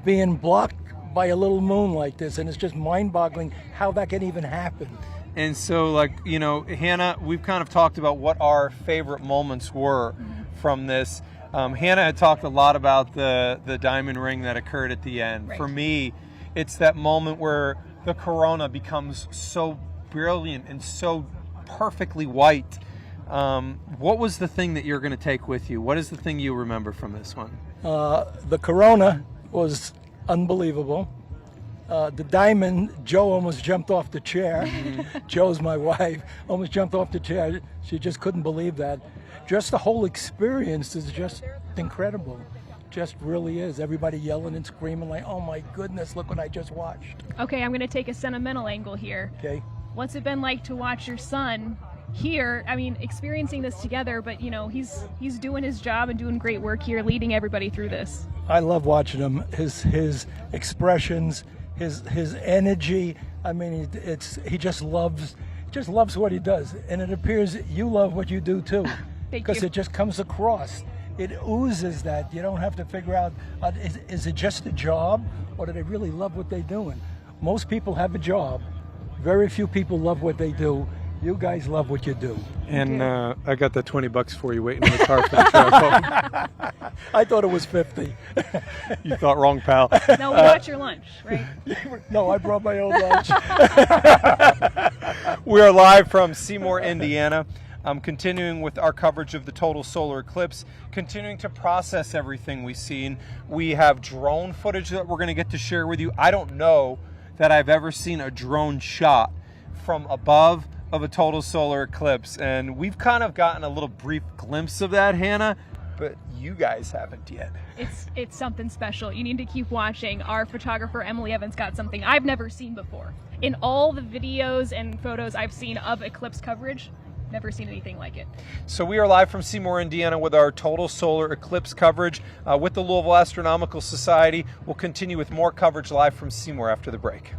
being blocked by a little moon like this, and it's just mind-boggling how that can even happen. And so, like, you know, Hannah, we've kind of talked about what our favorite moments were from this. Hannah had talked a lot about the diamond ring that occurred at the end. Right. For me, it's that moment where the corona becomes so brilliant and so perfectly white. What was the thing that you're going to take with you? What is the thing you remember from this one? The corona was unbelievable. The diamond, Joe almost jumped off the chair. Joe's my wife, almost jumped off the chair. She just couldn't believe that. Just the whole experience is just incredible. Just really is. Everybody yelling and screaming like, oh my goodness, look what I just watched. Okay, I'm going to take a sentimental angle here. Okay. What's it been like to watch your son here? I mean, experiencing this together, but you know, he's doing his job and doing great work here, leading everybody through this. I love watching him. His expressions, his energy. I mean, he just loves what he does, and it appears you love what you do too, because it just comes across. It oozes that. You don't have to figure out is it just a job or do they really love what they're doing. Most people have a job. Very few people love what they do. You guys love what you do. And I got that $20 for you waiting in the car for the drive home. I thought it was 50. You thought wrong, pal. No, we got your lunch, right? No, I brought my own lunch. We are live from Seymour, Indiana. Continuing with our coverage of the total solar eclipse, continuing to process everything we've seen. We have drone footage that we're going to get to share with you. I don't know that I've ever seen a drone shot from above of a total solar eclipse, and we've kind of gotten a little brief glimpse of that, Hannah, but you guys haven't yet. It's something special. You need to keep watching. Our photographer Emily Evans got something I've never seen before. In all the videos and photos I've seen of eclipse coverage, never seen anything like it. So we are live from Seymour, Indiana with our total solar eclipse coverage with the Louisville Astronomical Society. We'll continue with more coverage live from Seymour after the break.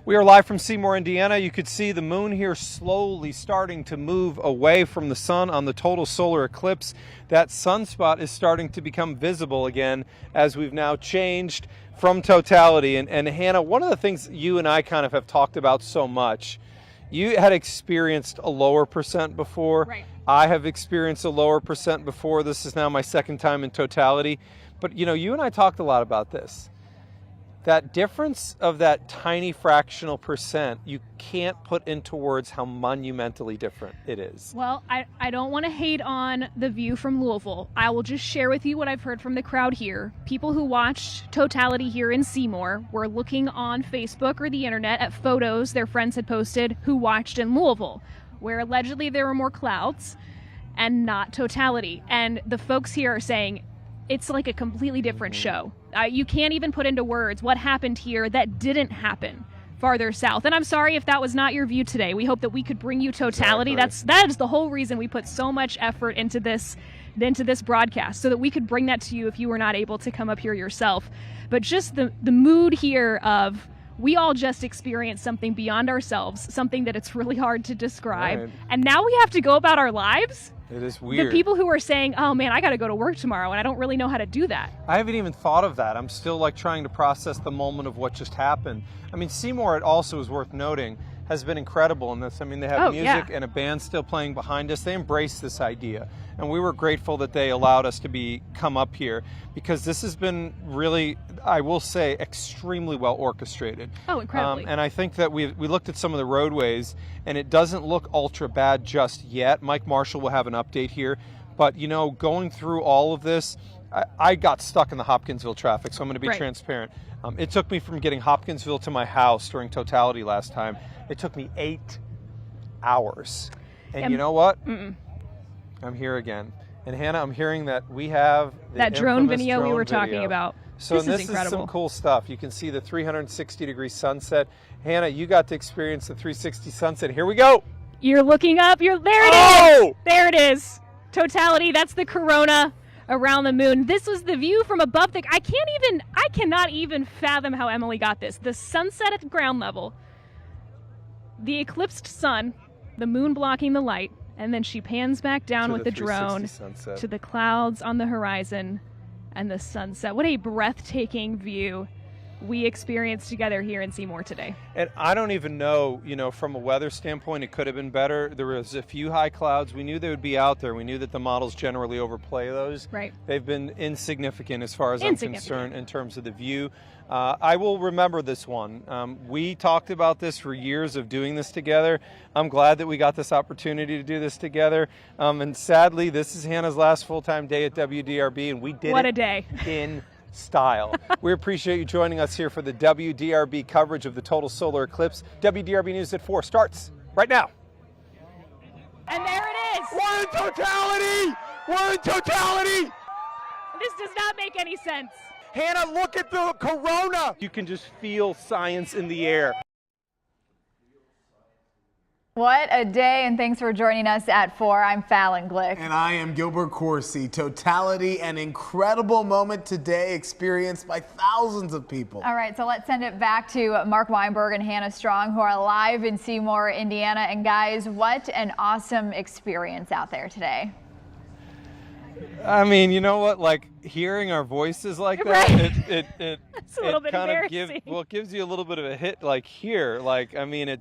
We are live from Seymour, Indiana. You could see the moon here slowly starting to move away from the sun on the total solar eclipse. That sunspot is starting to become visible again as we've now changed from totality. And Hannah, one of the things you and I kind of have talked about so much, you had experienced a lower percent before. Right. I have experienced a lower percent before. This is now my second time in totality. But you know, you and I talked a lot about this. That difference of that tiny fractional percent, you can't put into words how monumentally different it is. Well, I don't want to hate on the view from Louisville. I will just share with you what I've heard from the crowd here. People who watched totality here in Seymour were looking on Facebook or the internet at photos their friends had posted who watched in Louisville, where allegedly there were more clouds and not totality. And the folks here are saying it's like a completely different show. You can't even put into words what happened here that didn't happen farther south. And I'm sorry if that was not your view today. We hope that we could bring you totality. Exactly. That is the whole reason we put so much effort into this broadcast, so that we could bring that to you if you were not able to come up here yourself. But just the mood here of we all just experienced something beyond ourselves, something that it's really hard to describe. Right. And now we have to go about our lives. It is weird. The people who are saying, oh man, I got to go to work tomorrow and I don't really know how to do that. I haven't even thought of that. I'm still like trying to process the moment of what just happened. I mean, Seymour, it also is worth noting, has been incredible in this. I mean, they have music and a band still playing behind us. They embrace this idea. And we were grateful that they allowed us to come up here, because this has been really, I will say, extremely well orchestrated. Oh, incredibly. And I think that we looked at some of the roadways, and it doesn't look ultra bad just yet. Mike Marshall will have an update here. But, you know, going through all of this, I got stuck in the Hopkinsville traffic, so I'm going to be transparent. It took me from getting Hopkinsville to my house during totality last time, it took me 8 hours. And you know what? I'm here again. And Hannah, I'm hearing that we have that drone video we were talking about. So this is incredible. Is some cool stuff. You can see the 360-degree sunset. Hannah, you got to experience the 360 sunset. Here we go. You're looking up. There it is. There it is. Totality. That's the corona around the moon. This was the view from above. I cannot even fathom how Emily got this. The sunset at the ground level, the eclipsed sun, the moon blocking the light, and then she pans back down with the drone to the clouds on the horizon and the sunset. What a breathtaking view we experienced together here in Seymour today. And I don't even know, you know, from a weather standpoint, it could have been better. There was a few high clouds. We knew they would be out there. We knew that the models generally overplay those. Right. They've been insignificant as far as I'm concerned in terms of the view. I will remember this one. We talked about this for years of doing this together. I'm glad that we got this opportunity to do this together. And sadly, this is Hannah's last full-time day at WDRB, and we did what a day. In style. We appreciate you joining us here for the WDRB coverage of the total solar eclipse. WDRB News at 4 starts right now. And there it is. We're in totality. We're in totality. This does not make any sense. Hannah, look at the corona. You can just feel science in the air. What a day, and thanks for joining us at 4. I'm Fallon Glick. And I am Gilbert Corsi. Totality, an incredible moment today experienced by thousands of people. All right, so let's send it back to Mark Weinberg and Hannah Strong, who are live in Seymour, Indiana. And guys, what an awesome experience out there today. I mean, you know what? Like hearing our voices like that, it kind of gives you a little bit of a hit. Like here, like I mean,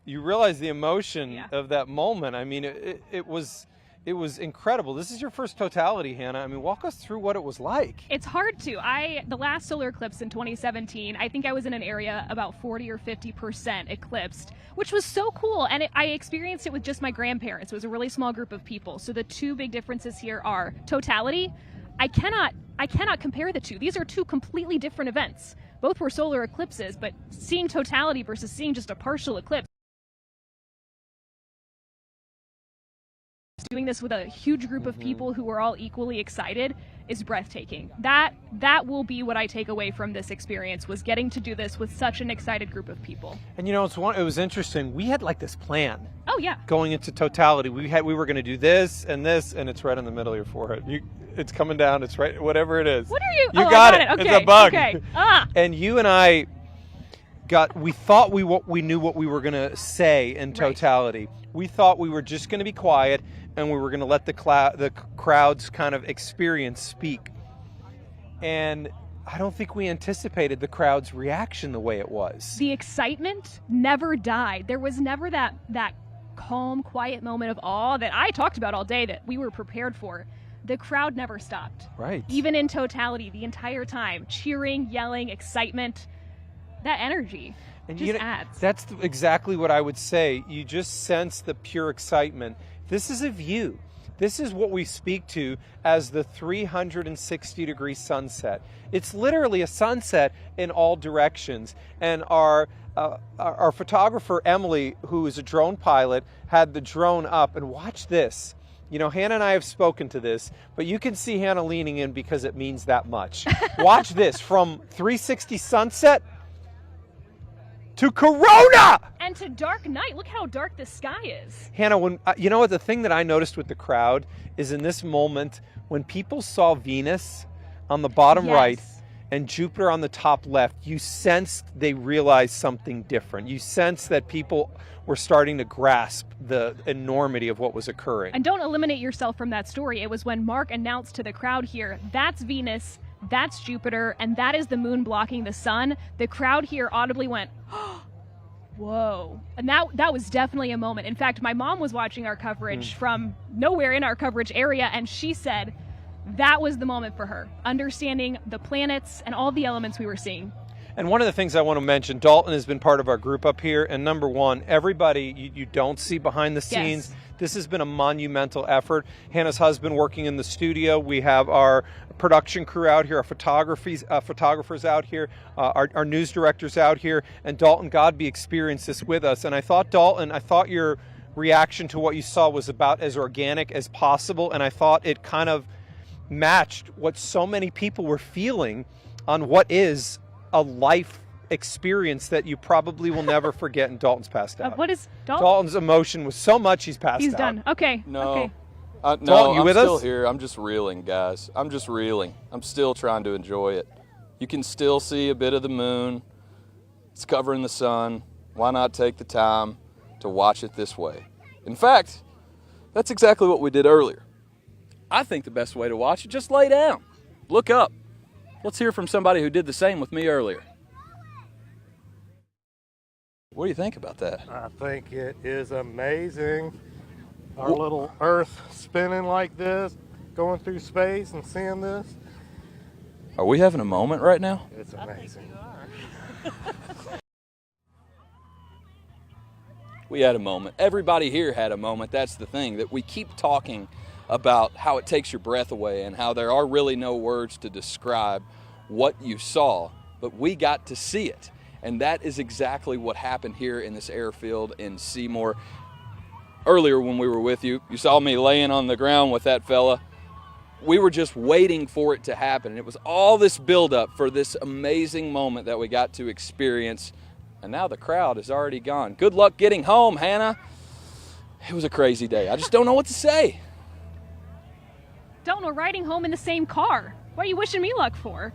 you realize the emotion of that moment. I mean, it was incredible. This is your first totality, Hannah. I mean, walk us through what it was like. It's hard to. The last solar eclipse in 2017, I think I was in an area about 40 or 50% eclipsed, which was so cool. And I experienced it with just my grandparents. It was a really small group of people. So the two big differences here are totality. I cannot compare the two. These are two completely different events. Both were solar eclipses, but seeing totality versus seeing just a partial eclipse, doing this with a huge group of people who are all equally excited is breathtaking. That will be what I take away from this experience, was getting to do this with such an excited group of people. And you know, it was interesting. We had like this plan. Oh yeah. Going into totality, we were going to do this, and it's right in the middle of your forehead. It's coming down. It's right, whatever it is. What are you? You got it. Okay. It's a bug. Okay. And you and I, we thought we knew what we were going to say in totality. Right. We thought we were just going to be quiet and we were going to let the crowd's kind of experience speak. And I don't think we anticipated the crowd's reaction the way it was. The excitement never died. There was never that calm, quiet moment of awe that I talked about all day that we were prepared for. The crowd never stopped. Right. Even in totality, the entire time, cheering, yelling, excitement, that energy just adds. That's exactly what I would say. You just sense the pure excitement. This is a view. This is what we speak to as the 360-degree sunset. It's literally a sunset in all directions. And our photographer, Emily, who is a drone pilot, had the drone up. And watch this. You know, Hannah and I have spoken to this, but you can see Hannah leaning in because it means that much. Watch this, from 360 sunset to Corona! And to dark night. Look how dark the sky is. Hannah, when you know what, the thing that I noticed with the crowd is in this moment, when people saw Venus on the bottom right and Jupiter on the top left, you sensed they realized something different. You sensed that people were starting to grasp the enormity of what was occurring. And don't eliminate yourself from that story. It was when Mark announced to the crowd here, that's Venus, that's Jupiter, and that is the moon blocking the sun. The crowd here audibly went, whoa. And that was definitely a moment. In fact, my mom was watching our coverage from nowhere in our coverage area, and she said that was the moment for her, understanding the planets and all the elements we were seeing. And one of the things I want to mention, Dalton has been part of our group up here, and number one, everybody you don't see behind the scenes, this has been a monumental effort. Hannah's husband working in the studio. We have our production crew out here, our photographers out here, our news directors out here, and Dalton Godby experienced this with us. And I thought, Dalton, your reaction to what you saw was about as organic as possible, and I thought it kind of matched what so many people were feeling on what is a life experience that you probably will never forget. And Dalton's passed out. What is Dalton? Dalton's emotion was so much he's passed out. He's done. Okay. No. Okay. No, Dalton, you I'm with still us? here. I'm just reeling, guys. I'm just reeling. I'm still trying to enjoy it. You can still see a bit of the moon. It's covering the sun. Why not take the time to watch it this way? In fact, that's exactly what we did earlier. I think the best way to watch it, just lay down. Look up. Let's hear from somebody who did the same with me earlier. What do you think about that? I think it is amazing. Our little Earth spinning like this, going through space and seeing this. Are we having a moment right now? It's amazing. We had a moment. Everybody here had a moment. That's the thing, that we keep talking about how it takes your breath away and how there are really no words to describe what you saw, but we got to see it. And that is exactly what happened here in this airfield in Seymour. Earlier when we were with you, you saw me laying on the ground with that fella. We were just waiting for it to happen. And it was all this buildup for this amazing moment that we got to experience. And now the crowd is already gone. Good luck getting home, Hannah. It was a crazy day. I just don't know what to say. Dalton, we're riding home in the same car. What are you wishing me luck for?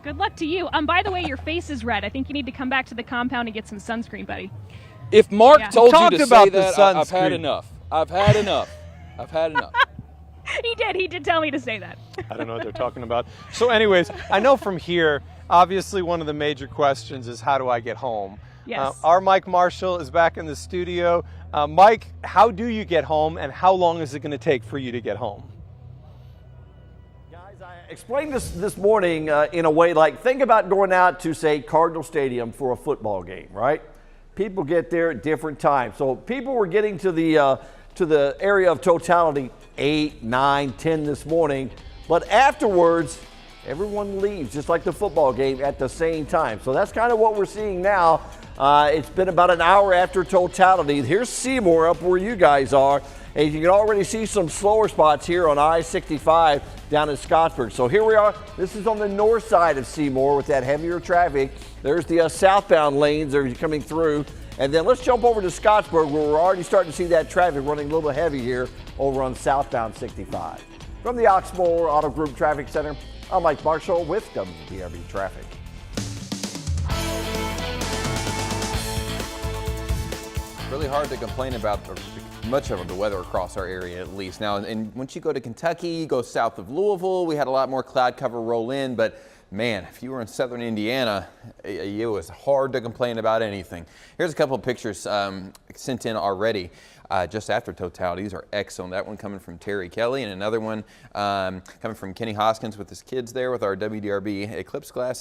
Good luck to you. By the way, your face is red. I think you need to come back to the compound and get some sunscreen, buddy. If Mark told you to say the that, I've had enough. I've had enough. I've had enough. He did tell me to say that. I don't know what they're talking about. So anyways, I know from here, obviously one of the major questions is how do I get home? Yes. Our Mike Marshall is back in the studio. Mike, how do you get home and how long is it going to take for you to get home? Explain this morning in a way like, think about going out to, say, Cardinal Stadium for a football game, right? People get there at different times. So people were getting to the area of totality 8, 9, 10 this morning. But afterwards, everyone leaves, just like the football game, at the same time. So that's kind of what we're seeing now. It's been about an hour after totality. Here's Seymour up where you guys are. And you can already see some slower spots here on I-65 down in Scottsburg. So here we are. This is on the north side of Seymour with that heavier traffic. There's the southbound lanes that are coming through. And then let's jump over to Scottsburg where we're already starting to see that traffic running a little bit heavy here over on southbound 65. From the Oxmoor Auto Group Traffic Center, I'm Mike Marshall with WDRB Traffic. really hard to complain about much of the weather across our area, at least. Now, and once you go to Kentucky, you go south of Louisville, we had a lot more cloud cover roll in, but man, if you were in southern Indiana, it was hard to complain about anything. Here's a couple of pictures sent in already. Just after Totality. These are excellent. That one coming from Terry Kelly, and another one coming from Kenny Hoskins with his kids there with our WDRB Eclipse glass.